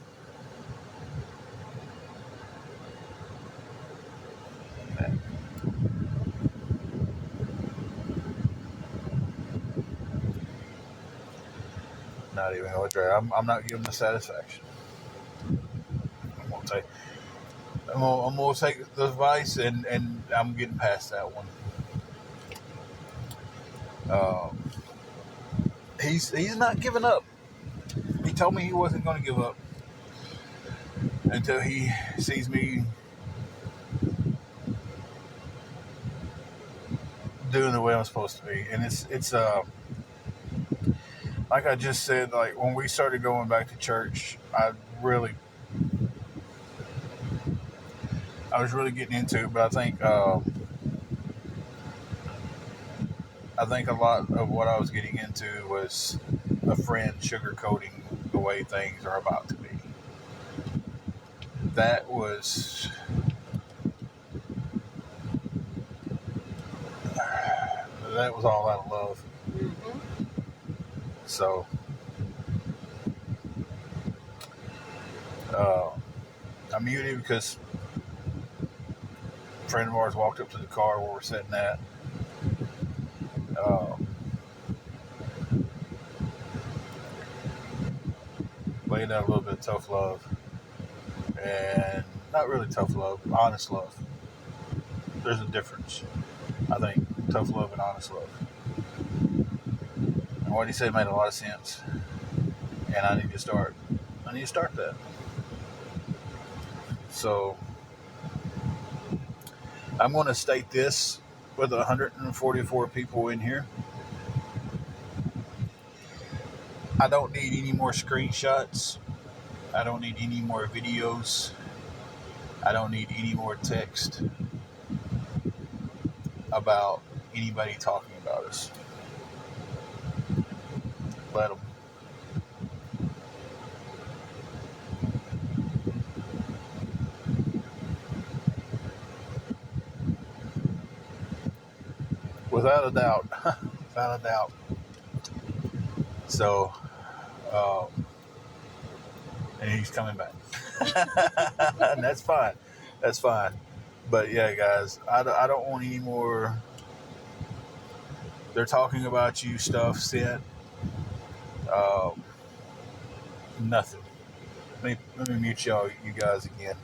not even going to try. I'm not giving the satisfaction. I'm gonna take the advice, and I'm getting past that one. He's not giving up. He told me he wasn't going to give up until he sees me doing the way I'm supposed to be, and it's like I just said, like when we started going back to church, I was really getting into it, but I think a lot of what I was getting into was a friend sugarcoating the way things are about to be. That was all out of love. Mm-hmm. So uh, I muted because a friend of ours walked up to the car where we're sitting at. Laid out a little bit of tough love, and not really tough love, honest love. There's a difference, I think, tough love and honest love. And what he said made a lot of sense, and I need to start that. So I'm going to state this with 144 people in here. I don't need any more screenshots. I don't need any more videos. I don't need any more text about anybody talking about us. Let them. Without a doubt. Without a doubt. So, and he's coming back. And that's fine. That's fine. But yeah, guys, I don't want any more. They're talking about you stuff sent. Nothing. Let me mute you guys again.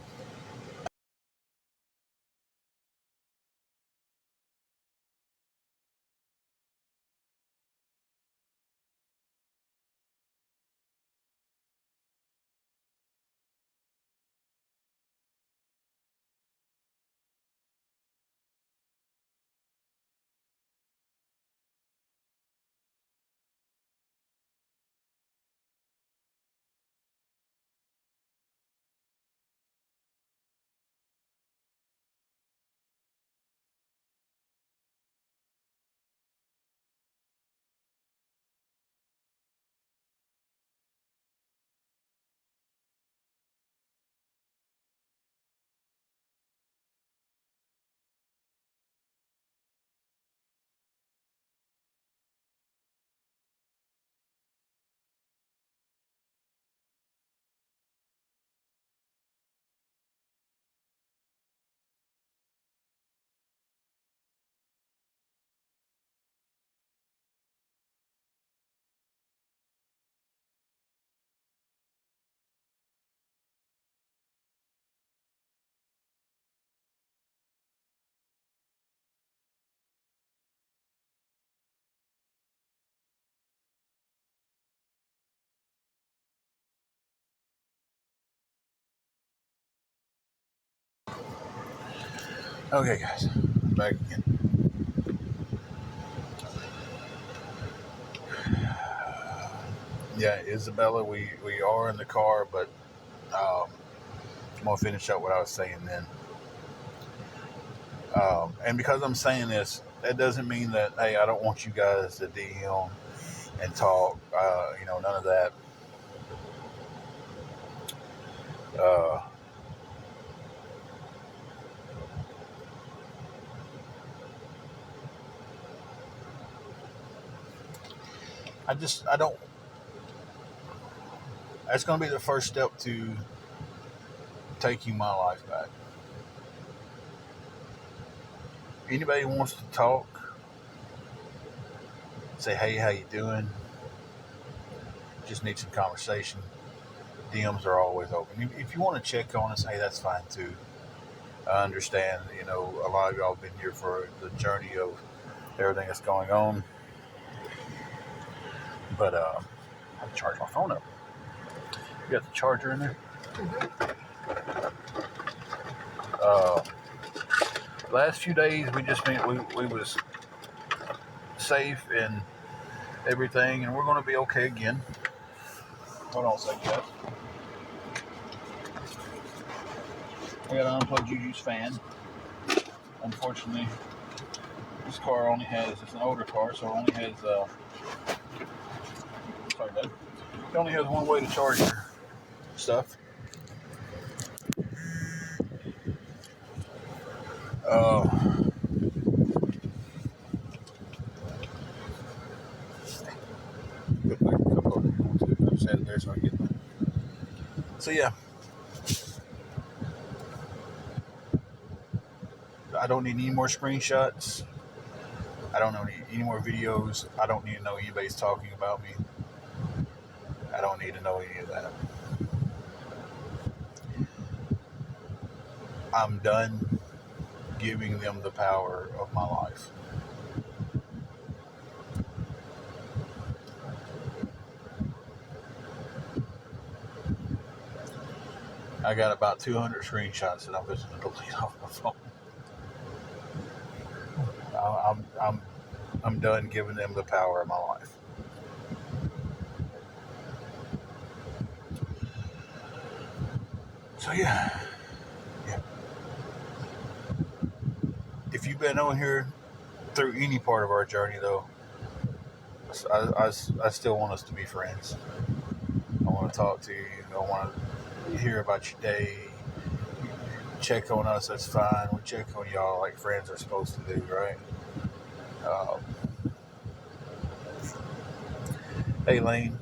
Okay, guys, back again. Yeah, Isabella, we are in the car, but I'm gonna finish up what I was saying then. And because I'm saying this, that doesn't mean that hey, I don't want you guys to DM and talk. None of that. Uh, I don't. That's gonna be the first step to taking my life back. Anybody wants to talk, say hey, how you doing? Just need some conversation. DMs are always open. If you want to check on us, hey, that's fine too. I understand, a lot of y'all have been here for the journey of everything that's going on. But I have to charge my phone up. You got the charger in there? Mm-hmm. Last few days we just been we was safe and everything, and we're going to be okay again. Hold on a second, guys. I got to unplug Juju's fan. Unfortunately, this car only has, it's an older car, so it only has, sorry, bud. It only has one way to charge your stuff. So yeah, I don't need any more screenshots. I don't need any more videos. I don't need to know anybody's talking about me. I don't need to know any of that. I'm done giving them the power of my life. I got about 200 screenshots that I'm just going to delete off my phone. I'm done giving them the power of my life. So yeah. If you've been on here through any part of our journey, though, I still want us to be friends. I want to talk to you. I want to hear about your day. Check on us, that's fine. We check on y'all like friends are supposed to do, right? Hey, Lane.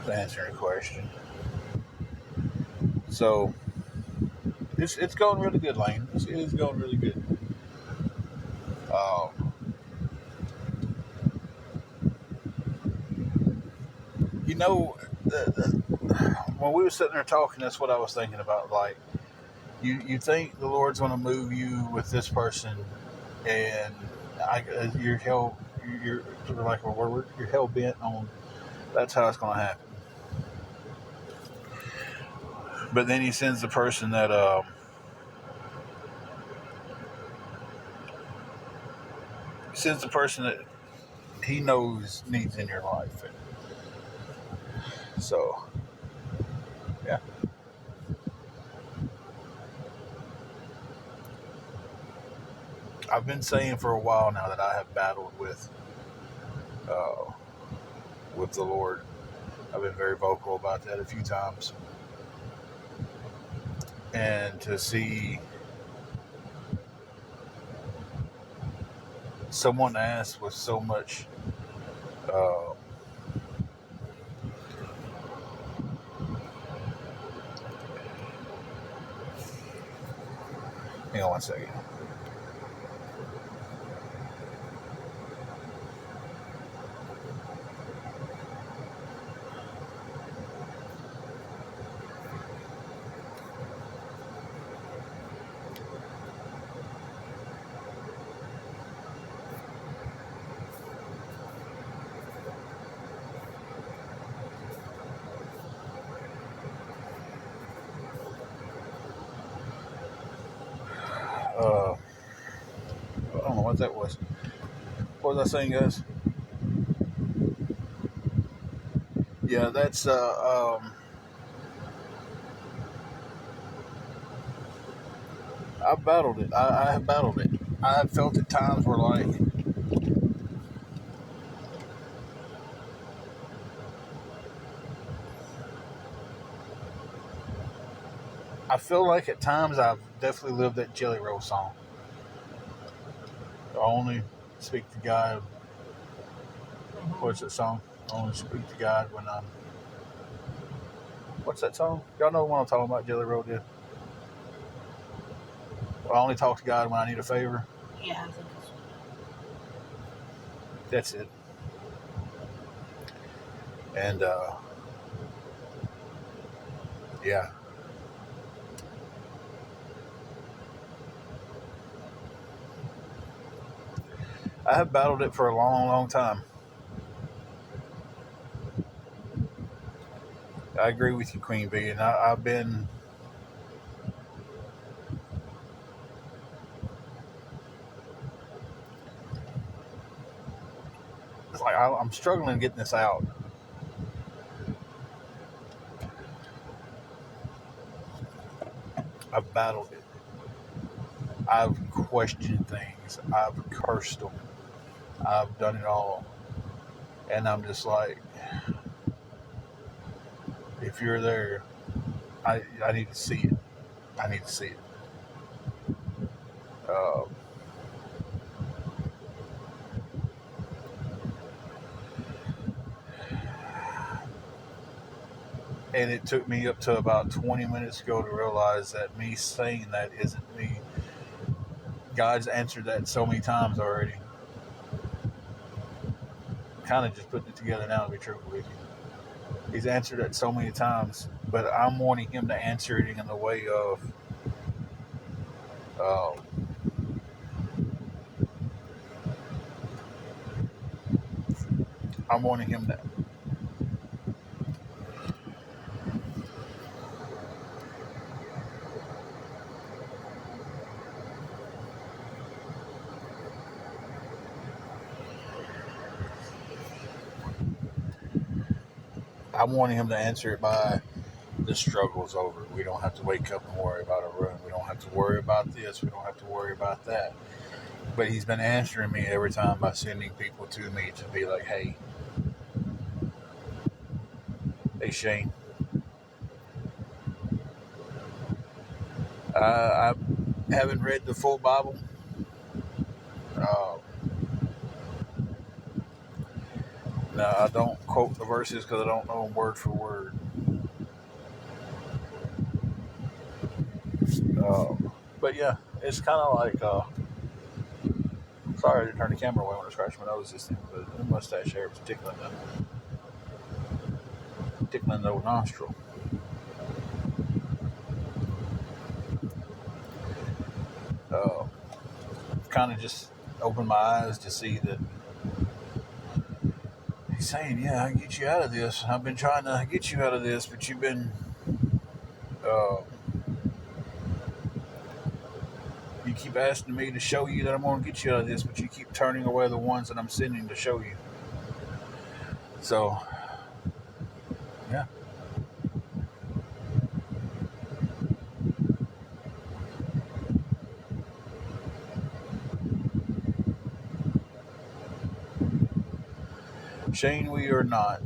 To answer your question. So it's going really good, Lane. It is going really good. You know, when we were sitting there talking, that's what I was thinking about. Like, you think the Lord's going to move you with this person, and you're hell bent on that's how it's going to happen. But then He sends the person that He knows needs in your life. So, yeah. I've been saying for a while now that I have battled with the Lord. I've been very vocal about that a few times. And to see someone ask with so much hang on one second. I don't know what that was. What was I saying, guys? Yeah, that's I battled it. I have battled it. I have felt at times where like I feel like at times I've definitely lived that Jelly Roll song. I only speak to God. What's that song? I only speak to God when I'm. What's that song? Y'all know what I'm talking about, Jelly Roll did? I only talk to God when I need a favor. Yeah, I think that's That's it. And yeah, I have battled it for a long, long time. I agree with you, Queen Bee, and I've been. It's like I'm struggling getting this out. I've battled it. I've questioned things. I've cursed them. I've done it all, and I'm just like, if you're there, I need to see it. I need to see it. Uh, and it took me up to about 20 minutes ago to realize that me saying that isn't me. God's answered that so many times already. Kind of just putting it together now, to be truthful with you. He's answered it so many times, but I'm wanting him to answer it in the way of uh, I'm wanting him to. I'm wanting him to answer it by the struggle's over. We don't have to wake up and worry about a room. We don't have to worry about this. We don't have to worry about that. But he's been answering me every time by sending people to me to be like, hey, Shane, I haven't read the full Bible. Uh, now, I don't quote the verses because I don't know them word for word. But yeah, it's kind of like, sorry I didn't turn the camera away when I scratched my nose this thing, but the mustache hair was tickling the old nostril. Kind of just opened my eyes to see that he's saying, yeah, I can get you out of this. I've been trying to get you out of this, but you've been, uh, you keep asking me to show you that I'm going to get you out of this, but you keep turning away the ones that I'm sending to show you. So, yeah. Shane, we are not.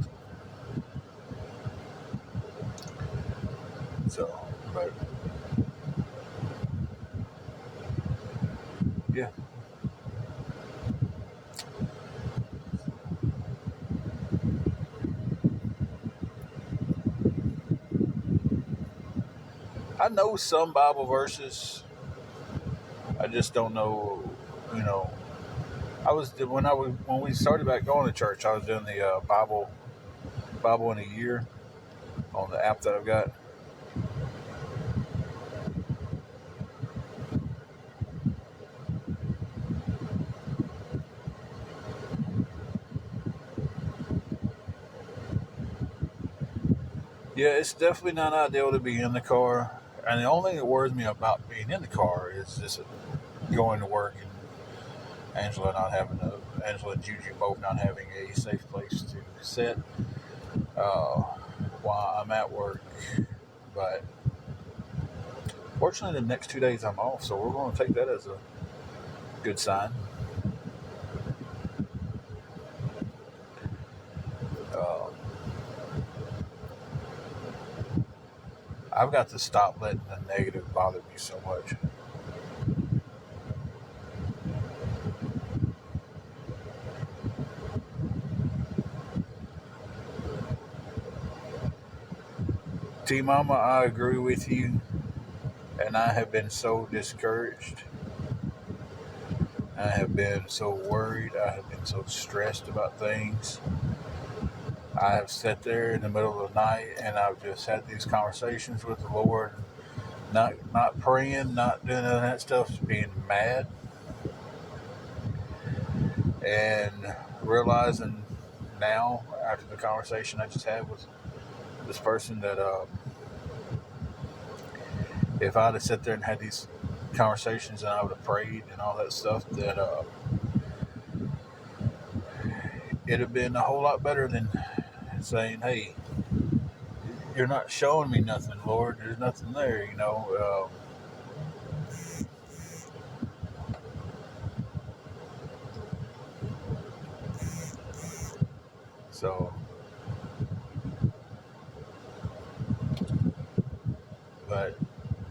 So, but, yeah. I know some Bible verses. I just don't know, you know. When we started back going to church, I was doing the Bible in a year on the app that I've got. Yeah, it's definitely not ideal to be in the car. And the only thing that worries me about being in the car is just going to work and Angela and Juju both not having a safe place to sit while I'm at work. But fortunately, the next 2 days I'm off, so we're going to take that as a good sign. Uh, I've got to stop letting the negative bother me so much. T Mama, I agree with you. And I have been so discouraged. I have been so worried. I have been so stressed about things. I have sat there in the middle of the night and I've just had these conversations with the Lord, not praying, not doing none of that stuff, just being mad and realizing now after the conversation I just had with this person that if I'd have sat there and had these conversations and I would have prayed and all that stuff, that it'd have been a whole lot better than saying, "Hey, you're not showing me nothing, Lord. There's nothing there," you know. So, but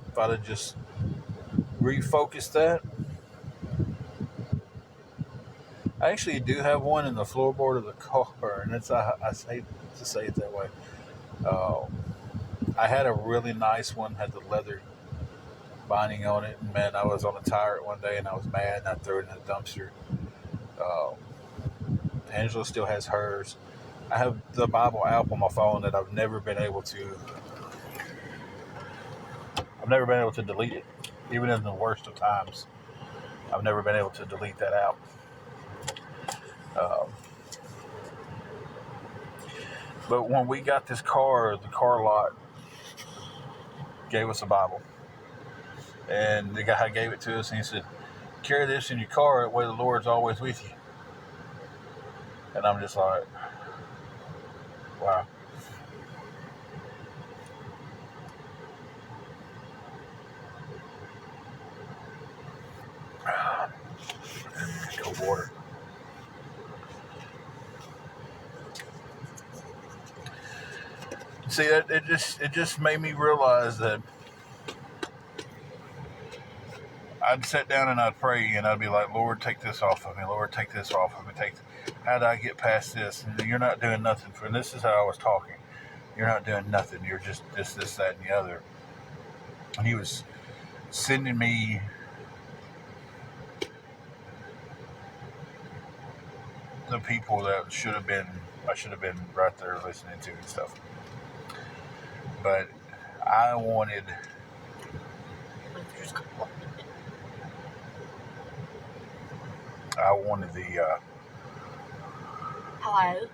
if I'd have just refocused that, I actually do have one in the floorboard of the car, and I hate to say it that way. Um, I had a really nice one, had the leather binding on it, and man, I was on a tire one day, and I was mad, and I threw it in the dumpster. Um, Angela still has hers. I have the Bible app on my phone that I've never been able to delete it, even in the worst of times. I've never been able to delete that app. Um, but when we got this car, the car lot gave us a Bible. And the guy gave it to us and he said, "Carry this in your car, that way the Lord's always with you." And I'm just like, wow. Cold water. See, it just made me realize that I'd sit down and I'd pray and I'd be like, "Lord, take this off of me. Lord, take this off of me. How do I get past this? And you're not doing nothing for." And this is how I was talking. "You're not doing nothing. You're just this, that, and the other." And he was sending me the people that I should have been right there listening to and stuff. But I wanted the Hello.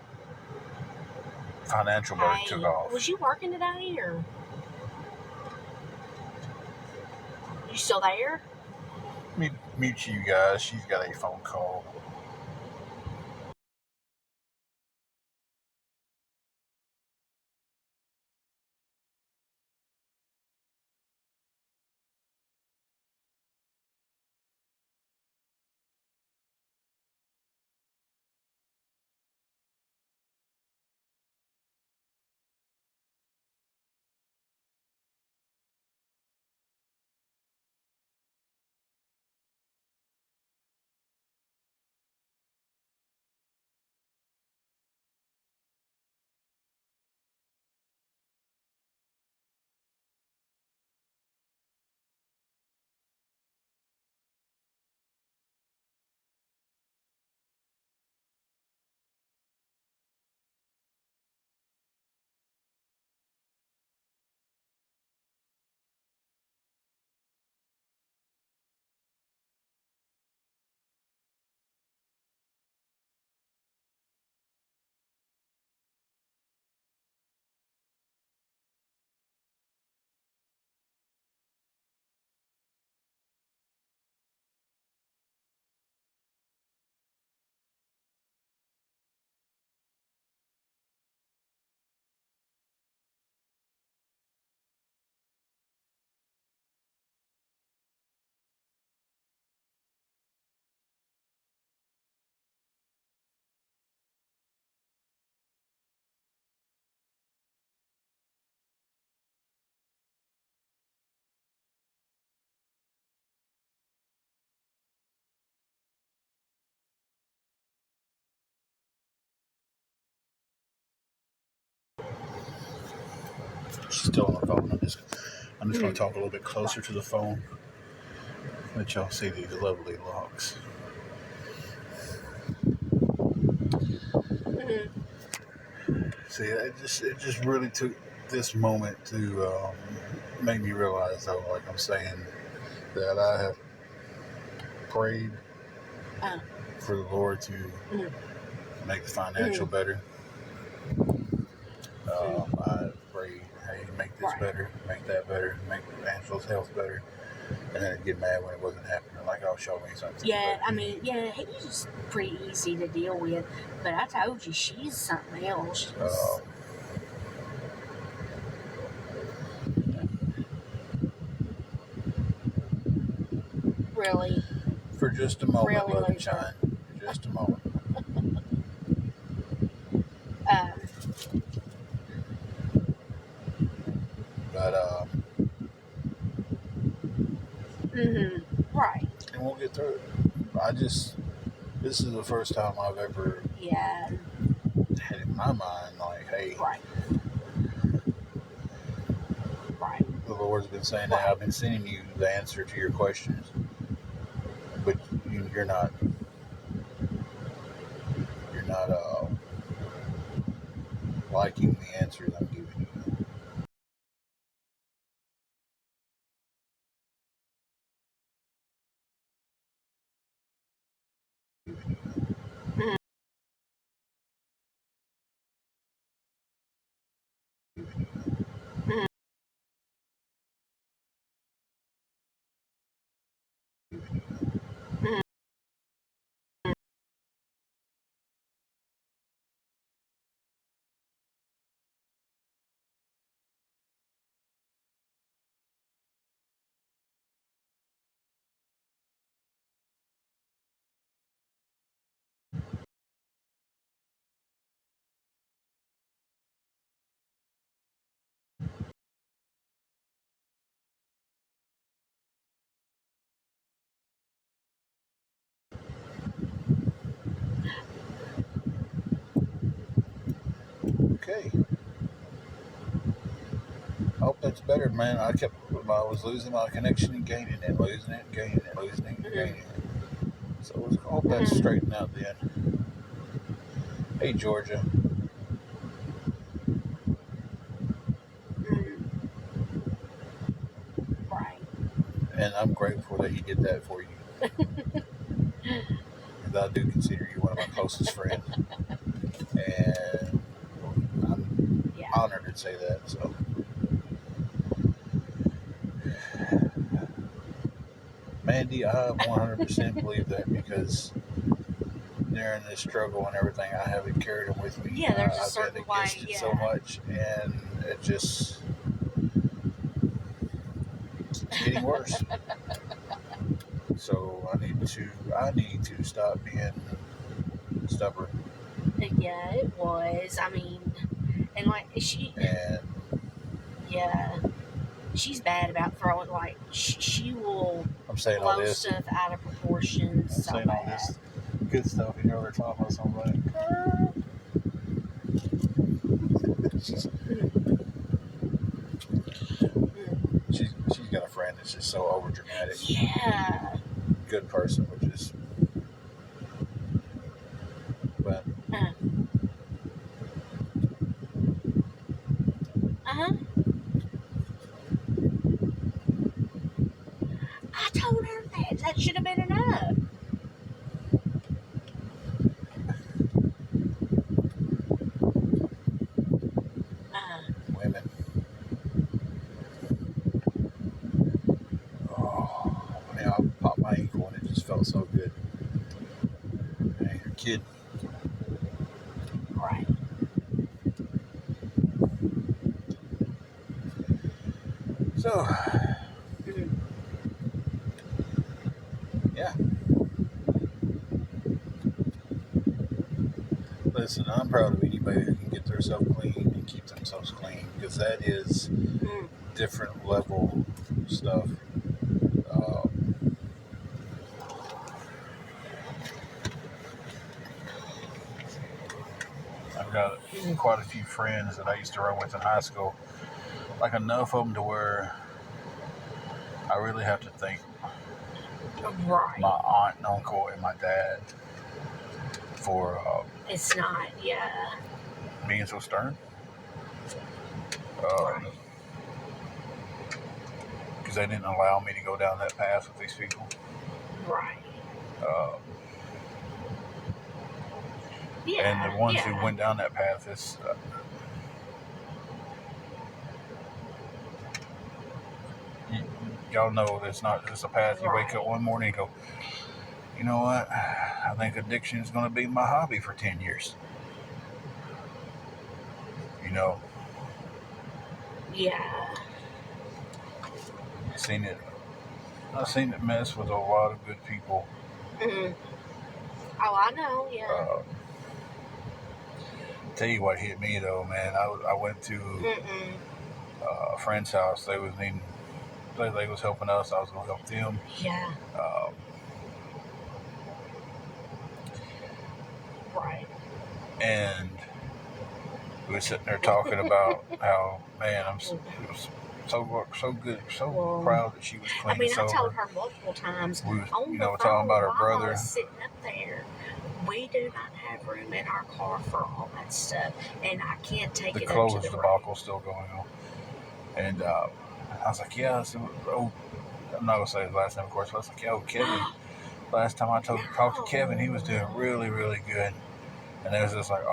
financial burden took off. Was you working today or you still there? Let me mute you guys. She's got a phone call. She's still on the phone. I'm just going to talk a little bit closer to the phone. Let y'all see these lovely locks. See, it just really took this moment to make me realize, though, like I'm saying, that I have prayed for the Lord to make the financial better. I prayed, hey, make this better, make that better, make Angela's health better. And then I'd get mad when it wasn't happening. Like, oh, show me something. Yeah, I mean, yeah, he's pretty easy to deal with. But I told you, she's something else. Really? For just a moment, really, Love and Shine. For just a moment. But, right. And we'll get through it. This is the first time I've ever had in my mind, like, hey, right. The Lord's been saying that I've been sending you the answer to your questions, but you're not liking the answers I'm giving you. Okay. I hope that's better, man. I was losing my connection and gaining it, losing it, gaining it, losing it, and gaining it. So I hope that's straightened out then. Hey, Georgia. Right. And I'm grateful that he did that for you. Because I do consider you one of my closest friends. And I'm honored to say that. So, Mandy, I 100% believe that, because during this struggle and everything, I haven't carried them with me. Yeah, there's a I've certain been against it so much, and it's getting worse. So I need to stop being stubborn. Yeah, it was. I mean, and like she's bad about throwing, like she will blow stuff out of proportion. I'm saying all this good stuff, and you're talking about somebody. She's got a friend that's just so over dramatic. Yeah. Good person, which is, but. I told her that should have been enough. Women. Oh, I mean, I popped my ankle and it just felt so good. Hey, your kid. Right. So, yeah. Listen, I'm proud of anybody who can get themselves clean and keep themselves clean, because that is different level stuff. I've got quite a few friends that I used to run with in high school, like enough of them to where I really have to thank Right. my aunt and uncle and my dad for It's not, yeah. being so stern. Right. Because they didn't allow me to go down that path with these people. Right. Yeah. And the ones who went down that path is. Y'all know it's not just a path. You wake up one morning and go, you know what? I think addiction is going to be my hobby for 10 years. You know? Yeah. I've seen it mess with a lot of good people. Mm-hmm. Oh, I know, yeah. Tell you what hit me though, man. I went to a friend's house. They was helping us. I was going to help them. Yeah. Right. And we were sitting there talking about how, man, I'm so good, so proud that she was clean. I mean, I told her multiple times. We was, talking about her brother. Sitting up there. We do not have room in our car for all that stuff, and I can't take it up to the clothes debacle still going on. And I was like, yeah. I'm not gonna say his last name, of course. But I was like, yo, Kevin. Last time I talked to Kevin, he was doing really, really good. And it was just like,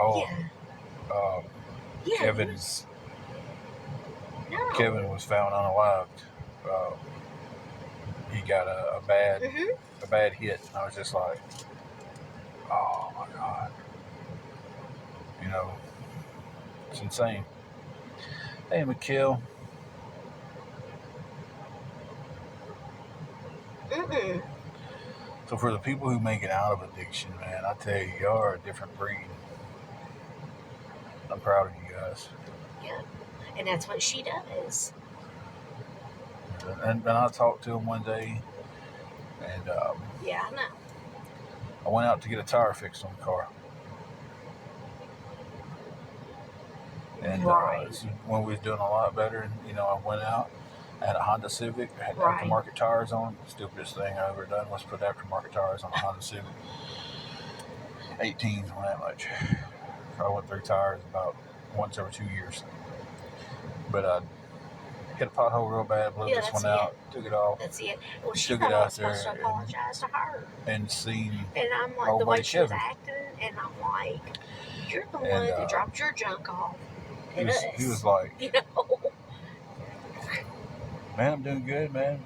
Kevin was found unalived. He got a bad hit. And I was just like, oh my God. You know, it's insane. Hey, McKill. So for the people who make it out of addiction, man, I tell you, y'all are a different breed. I'm proud of you guys. Yeah, and that's what she does. And I talked to him one day, and yeah, I know. I went out to get a tire fixed on the car. And when we was doing a lot better, I went out. I had a Honda Civic. I had aftermarket tires on. The stupidest thing I ever done was put aftermarket tires on a Honda Civic. 18s on that much. I went through tires about once every 2 years. But I hit a pothole real bad, blew this one out, took it off. That's it. Well, she took it out there to apologize to her. And seen and I'm like, the way she was acting, and I'm like, you're the one that dropped your junk off. He was like, man, I'm doing good, man.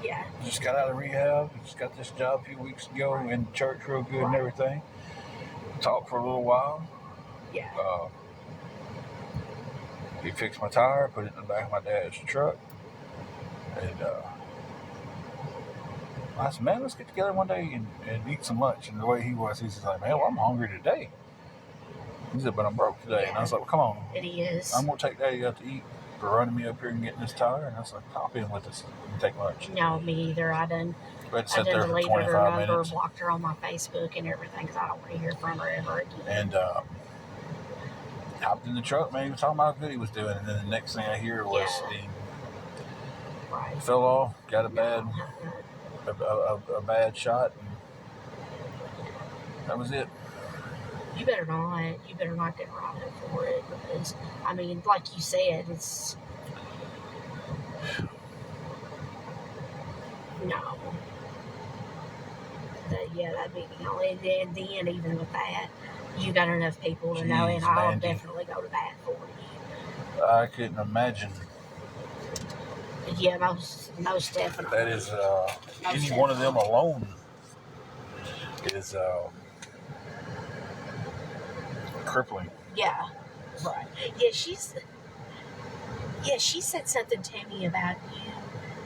Yeah. Just got out of rehab. Just got this job a few weeks ago in church real good and everything. Talked for a little while. Yeah. He fixed my tire, put it in the back of my dad's truck. And I said, man, let's get together one day and eat some lunch. And the way he was, he's like, man, well, I'm hungry today. He said, but I'm broke today. And I was like, well, come on. It is. I'm going to take Daddy out to eat for running me up here and getting this tire. And I was like, hop in with us and take lunch. No, me either. I done deleted her number, blocked her on my Facebook and everything because I don't want to hear from her ever again. And hopped in the truck, man. He was talking about how good he was doing. And then the next thing I hear was he fell off, got a bad shot. And that was it. You better not get right up for it because, I mean, like you said, it's no. That'd be the only. And then even with that, you got enough people to know, and I'll definitely go to bat for you. I couldn't imagine. Yeah, most definitely. That is any one of them alone is crippling. Yeah, right. She said something to me about you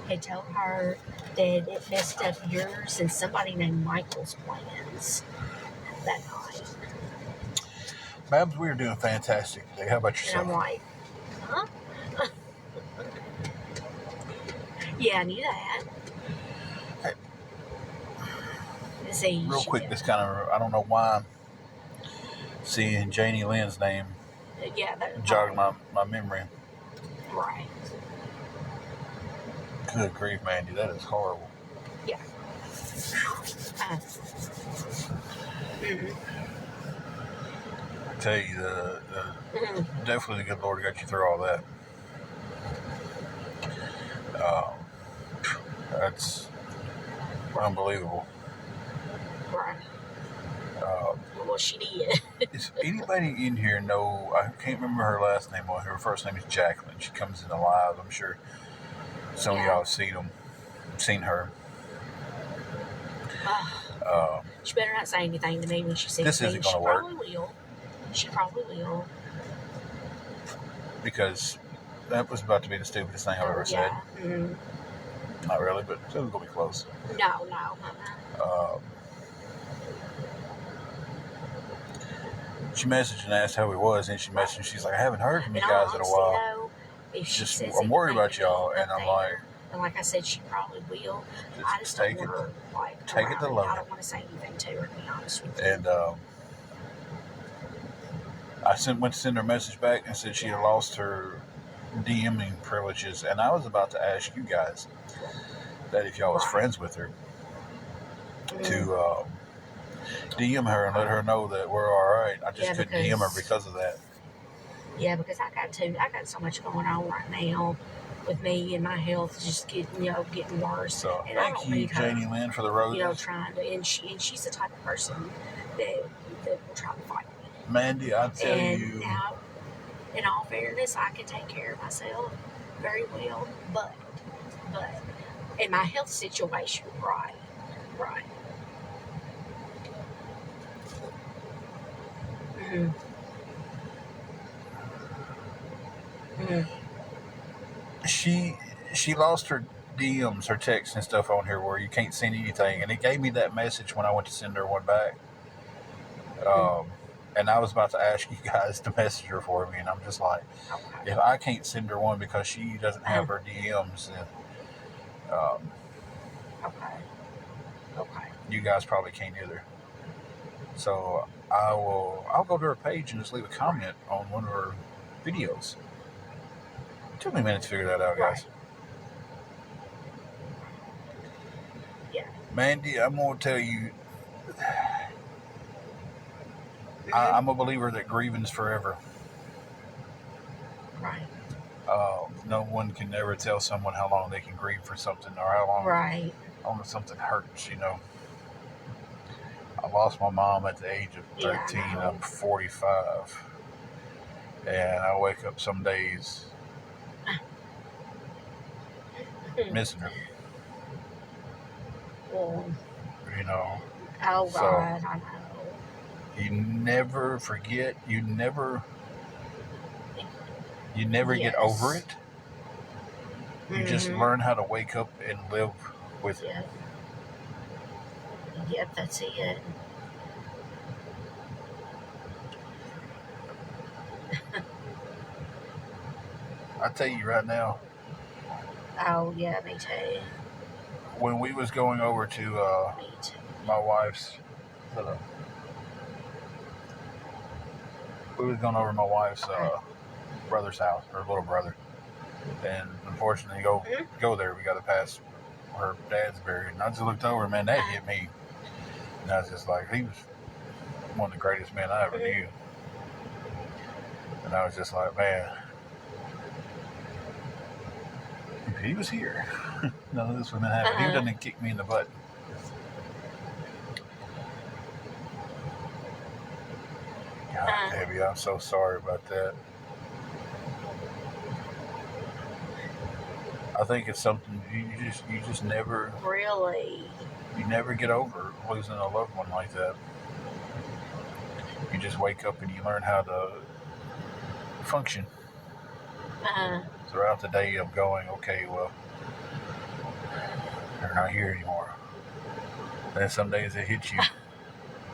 had told her that it messed up yours and somebody named Michael's plans that night. Babs, we are doing fantastic today. How about yourself? And I'm like, huh? Yeah, I knew that. Hey, real quick, this kind of, I don't know why seeing Janie Lynn's name jogged my memory. Right. Good grief, Mandy, that is horrible. Yeah. Mm-hmm. I tell you, definitely the good Lord got you through all that. That's unbelievable. Right. Well, she did. Does anybody in here know? I can't remember her last name. Well, her first name is Jacqueline. She comes in the live. I'm sure some of y'all have seen her. She better not say anything to me when she sees this me. Isn't going to work. She probably will. Because that was about to be the stupidest thing I've ever said. Mm-hmm. Not really, but it was going to be close. No. She messaged and asked how he was, and she messaged. She's like, I haven't heard from you guys in a while. I'm worried about y'all, and I'm like, and like I said, she probably will. I just take don't want her, take it to love. I don't want to say anything to her, to be honest with you. And I went to send her a message back and said she had lost her DMing privileges, and I was about to ask you guys that if y'all was friends with her, to DM her and let her know that we're all right. I just couldn't DM her because of that. Yeah, because I got so much going on right now with me and my health just getting worse. So and thank you, Janie Lynn, for the roses. Trying to, and she's the type of person that will try to fight me. Mandy, I tell you. Now, in all fairness, I can take care of myself very well, but in my health situation, right. Mm-hmm. Mm-hmm. She lost her DMs, her texts and stuff on here where you can't send anything, and it gave me that message when I went to send her one back. And I was about to ask you guys to message her for me, and I'm just like, if I can't send her one because she doesn't have her DMs, then you guys probably can't either. So I'll go to her page and just leave a comment on one of her videos. It took me a minute to figure that out, guys. Yeah. Mandy, I'm going to tell you, I'm a believer that grieving's forever. Right. No one can ever tell someone how long they can grieve for something or how long something hurts, I lost my mom at the age of 13. I'm 45. And I wake up some days missing her. Well, Oh, so God, I know. You never forget. You never get over it. You just learn how to wake up and live with it. Yep, that's it. I tell you right now. Oh yeah, me too. When we was going over to my wife's, brother's house, her little brother, and unfortunately, go there. We got to pass her dad's buried, and I just looked over, man, that hit me, and I was just like, he was one of the greatest men I ever knew, and I was just like, man, if he was here, none of this would have happened. He wouldn't kick me in the butt. God, Debbie, I'm so sorry about that. I think it's something you just never really. You never get over losing a loved one like that. You just wake up and you learn how to function throughout the day of going, okay, well, they're not here anymore. Then some days it hits you,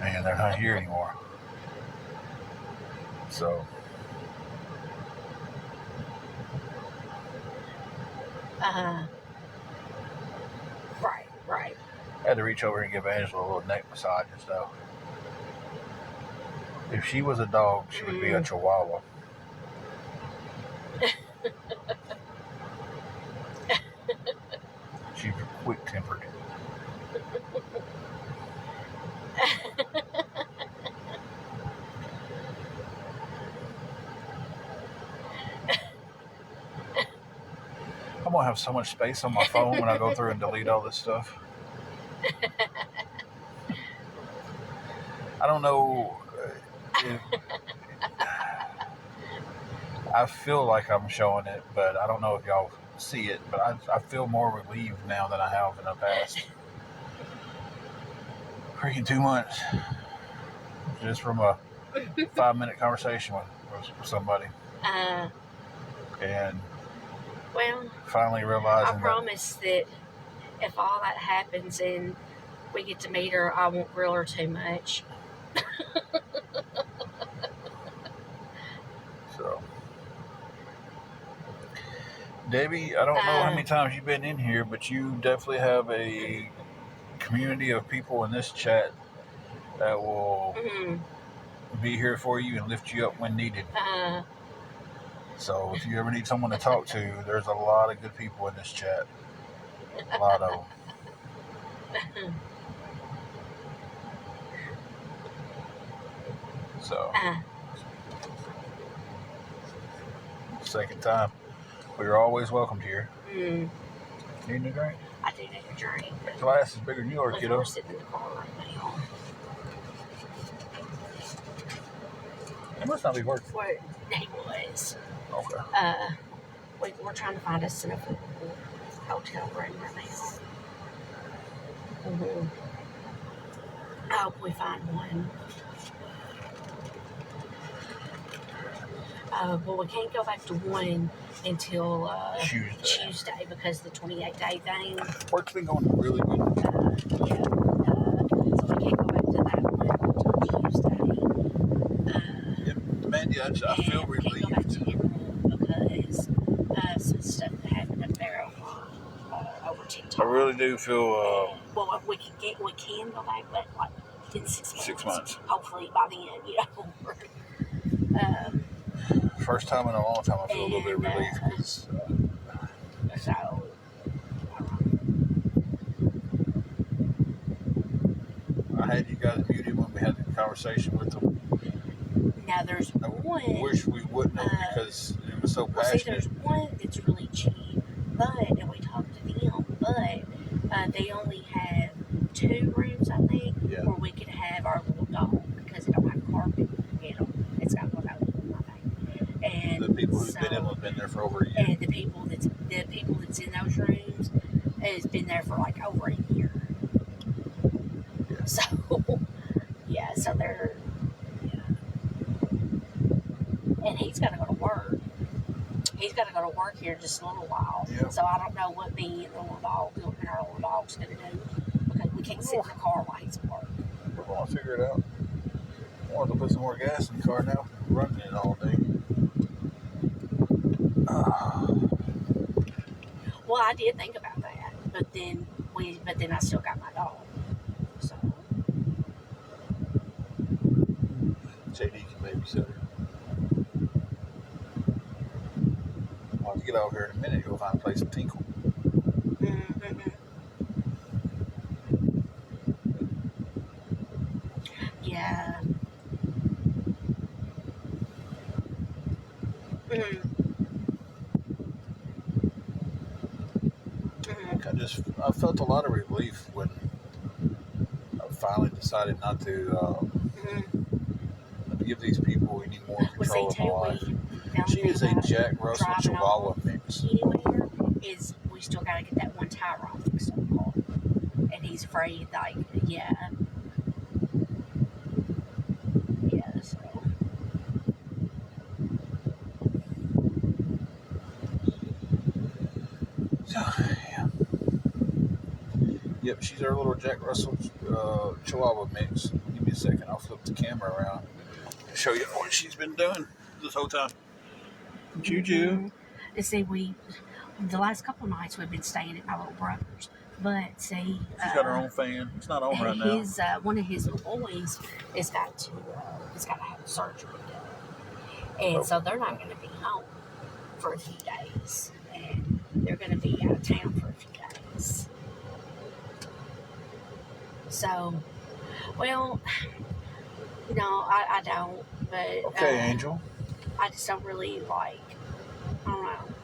and they're not here anymore. So. Right. I had to reach over and give Angela a little neck massage and stuff. If she was a dog, she would be a Chihuahua. pampered. I'm gonna have so much space on my phone when I go through and delete all this stuff. I don't know if I feel like I'm showing it, but I don't know if y'all see it. But I feel more relieved now than I have in the past. Freaking 2 months, just from a 5-minute conversation with somebody, and well, finally I realizing promise that if all that happens and we get to meet her, I won't grill her too much. So, Debbie, I don't know how many times you've been in here, but you definitely have a community of people in this chat that will be here for you and lift you up when needed. So if you ever need someone to talk to, there's a lot of good people in this chat. A lot of them. So, second time. We are always welcomed here. Need a new drink? I do need a drink. The glass is bigger than yours, kiddo. We're sitting in the car right now. It must not be working. Where he was. Okay. We're trying to find us a hotel room right now. I hope we find one. Well, we can't go back to one until Tuesday because the 28-day thing. Work's been going really good. So we can't go back to that one until Tuesday. Mandy, I feel relieved. Can't go back to Emerald because some stuff that happened up there over TikTok. I really do feel. Well, we can go back, but like in 6 months. 6 months. Hopefully by the end, First time in a long time, I feel a little bit relieved. So. I had you guys muted when we had the conversation with them. Now there's one. I wish we wouldn't have because it was so passionate. See, there's one that's really cheap, and we talked to them, but they only have 2 rooms, I think, where we could have our little dog because it don't have carpet. It's got no nothing. And the people who've been in have been there for over a year. And the people that's in those rooms has been there for like over a year. Yeah. So so they're and he's got to go to work. He's got to go to work here in just a little while. Yep. So I don't know what me and our little dog's going to do because we can't sit in the car while he's at work. We're going to figure it out. I want to put some more gas in the car now. We're running it all day. Well, I did think about that, but then I still got my dog. So JD can babysit her. I'll have to get out here in a minute. You'll find a place to tinkle. Yeah. I felt a lot of relief when I finally decided not to give these people any more control of my life. She is a Jack Russell Chihuahua mix. Anywhere is we still gotta get that one tire off fixed on the car, and he's afraid so. Yep, she's our little Jack Russell Chihuahua mix. Give me a second, I'll flip the camera around and show you what she's been doing this whole time. Juju. And see, the last couple of nights we've been staying at my little brother's, but see, she's got her own fan. It's not on right now. One of his little boys has got to have surgery done, and so they're not going to be home for a few days, and they're going to be out of town for a few days. So, well, no, I don't. But Okay, Angel. I just don't really like. I don't know.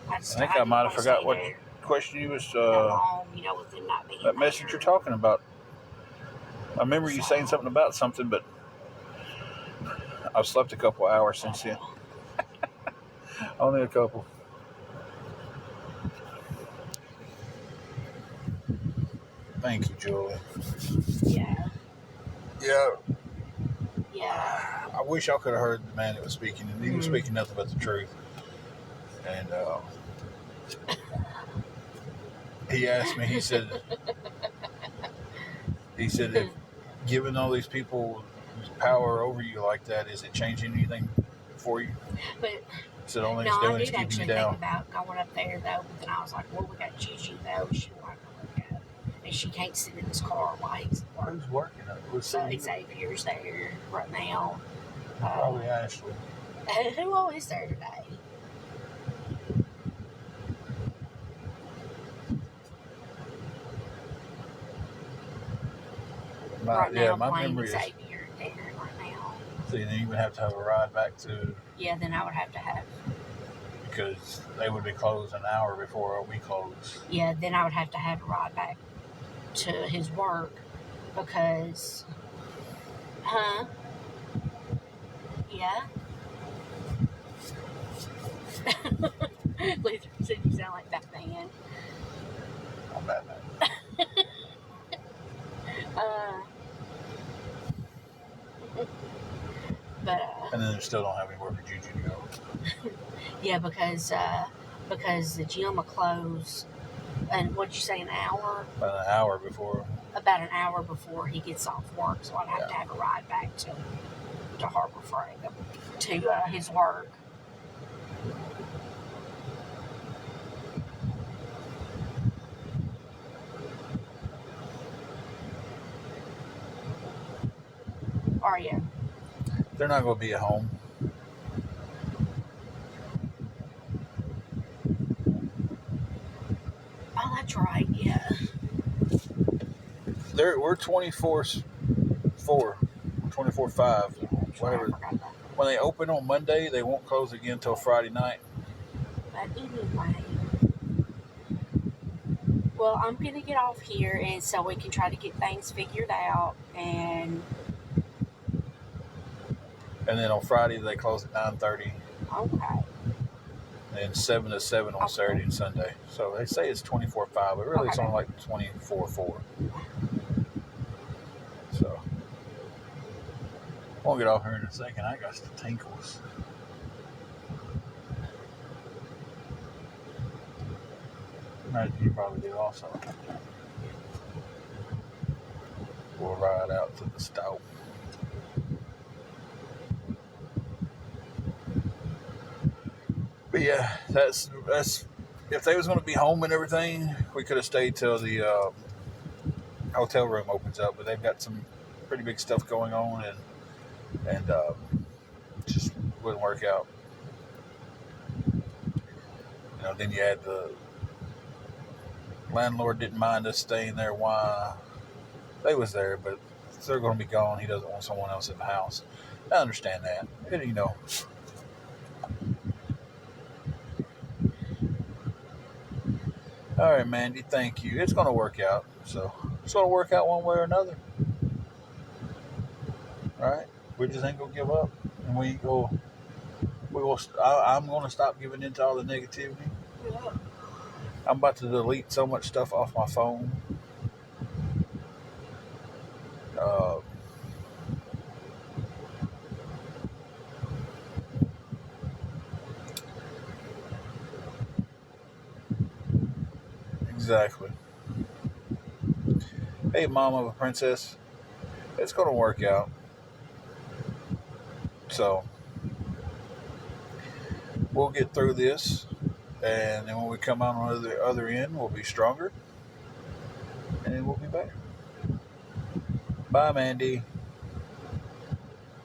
I think I might have forgot what question you was. That long, with them not being that message there. you're talking about. I remember you saying something about something, but I've slept a couple hours since then. Only a couple. Thank you, Julie. Yeah. Yeah. Yeah. I wish I could have heard the man that was speaking, and he was speaking nothing but the truth. And he asked me. He said, if giving all these people power over you like that, is it changing anything for you? But said only no, it's doing I is did keeping actually you down. think about going up there though, but then I was like, well, we got Gigi though. She won't go, and she can't sit in this car while he's working. Who's working? Xavier's there right now. Probably Ashley. Who all is there today? Right now, my playing memory is. Xavier there right now. So you even have to have a ride back to. Yeah, then I would have to have. Because they would be closed an hour before we close. Yeah, then I would have to have a ride back to his work because. Huh? Yeah. Luther said you sound like Batman. I'm Batman. But and then they still don't have anywhere for Juju to go. Yeah, because the gym will close. And what'd you say? An hour? About an hour before. About an hour before he gets off work, so I'd have to have a ride back to Harbor Freight to his work. Are you? They're not going to be at home. Oh, that's right. Yeah. We're 24/4, 24/5, whatever. When they open on Monday, they won't close again until Friday night. But anyway, well, I'm gonna get off here, and so we can try to get things figured out. And then on Friday they close at 9:30. Okay. And 7 to 7 on Saturday and Sunday. So they say it's 24/5, but really it's only like 24/4. So I'll get off here in a second. I got the tinkles. Imagine you probably do also. We'll ride out to the stove. But yeah, that's if they was going to be home and everything, we could have stayed till the hotel room opens up. But they've got some pretty big stuff going on, and just wouldn't work out. Then you had the landlord didn't mind us staying there while they was there, but if they're going to be gone, he doesn't want someone else in the house. I understand that. And, All right, Mandy, thank you. It's going to work out. So it's going to work out one way or another. All right? We just ain't going to give up. And I'm going to stop giving into all the negativity. Yeah. I'm about to delete so much stuff off my phone. Exactly. Hey, mom of a princess. It's going to work out. So we'll get through this. And then when we come out on the other end, we'll be stronger. And then we'll be better. Bye, Mandy.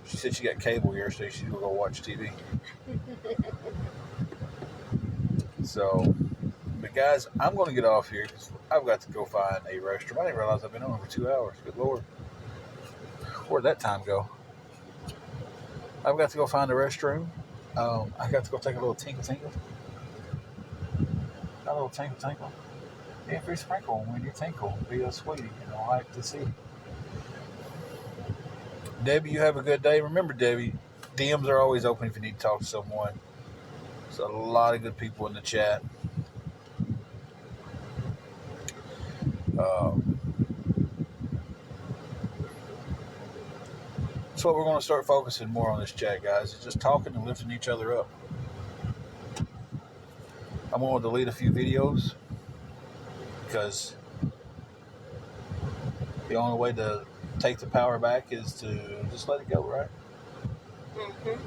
She said she got cable here, so she's going to go watch TV. So, but guys, I'm going to get off here because I've got to go find a restroom. I didn't realize I've been on for 2 hours. Good Lord. Where'd that time go? I've got to go find a restroom. I got to go take a little tinkle tinkle. A little tinkle tinkle. Every sprinkle when you tinkle, be a sweetie, I like to see. Debbie, you have a good day. Remember, Debbie, DMs are always open if you need to talk to someone. There's a lot of good people in the chat. So we're going to start focusing more on this chat, guys. It's just talking and lifting each other up. I'm going to delete a few videos because the only way to take the power back is to just let it go, right? Mm-hmm.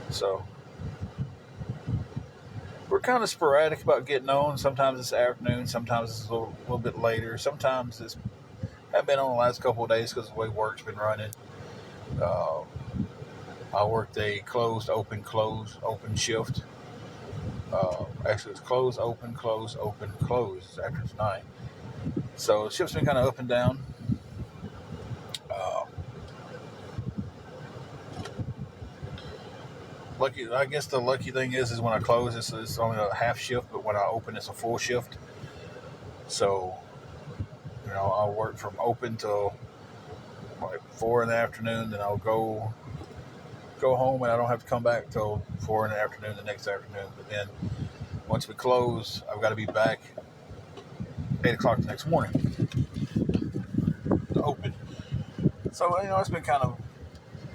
So we're kind of sporadic about getting on. Sometimes it's afternoon, sometimes it's a little bit later. Sometimes it's haven't been on the last couple of days because the way work's been running. I worked a closed, open, close, open shift. Actually, it's close, open, close, open, close after tonight. So the shift's been kind of up and down. I guess the lucky thing is when I close, it's only a half shift, but when I open, it's a full shift. So, I'll work from open till like 4 in the afternoon, then I'll go home, and I don't have to come back till 4 in the afternoon the next afternoon. But then once we close, I've got to be back 8 o'clock the next morning to open. So, it's been kind of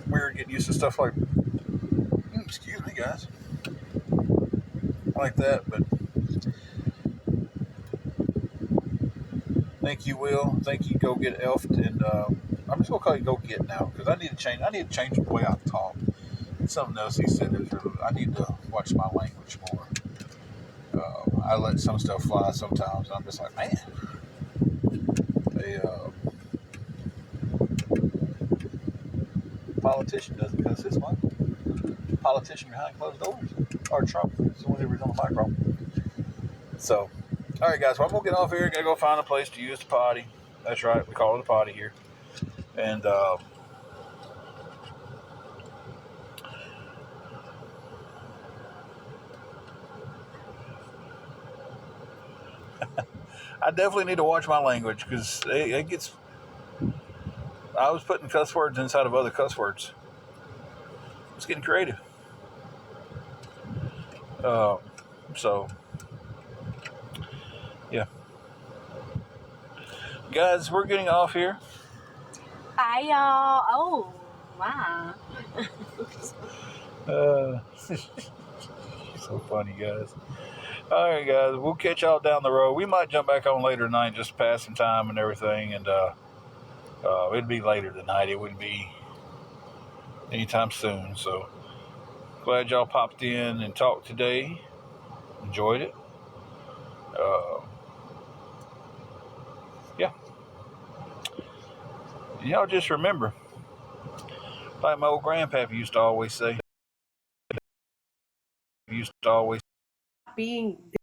weird getting used to stuff like, excuse me, guys, like that. But thank you, Will. Thank you, Go Get Elfed, and I'm just gonna call you Go Get now because I need to change. I need to change the way I talk. Something else he said is I need to watch my language more. I let some stuff fly sometimes, and I'm just like, man, a politician doesn't cuss his money. Politician behind closed doors, or Trump, so whenever he's on the microphone. So, all right, guys, well, I'm gonna get off here. Gotta go find a place to use the potty. That's right, we call it a potty here, and I definitely need to watch my language because it gets. I was putting cuss words inside of other cuss words. It's getting creative. So, yeah. Guys, we're getting off here. Bye, y'all. Oh, wow. So funny, guys. All right, guys, we'll catch y'all down the road. We might jump back on later tonight just to pass some time and everything, and it'd be later tonight. It wouldn't be anytime soon. So glad y'all popped in and talked today. Enjoyed it. Yeah. Y'all just remember, like my old grandpappy used to always say, being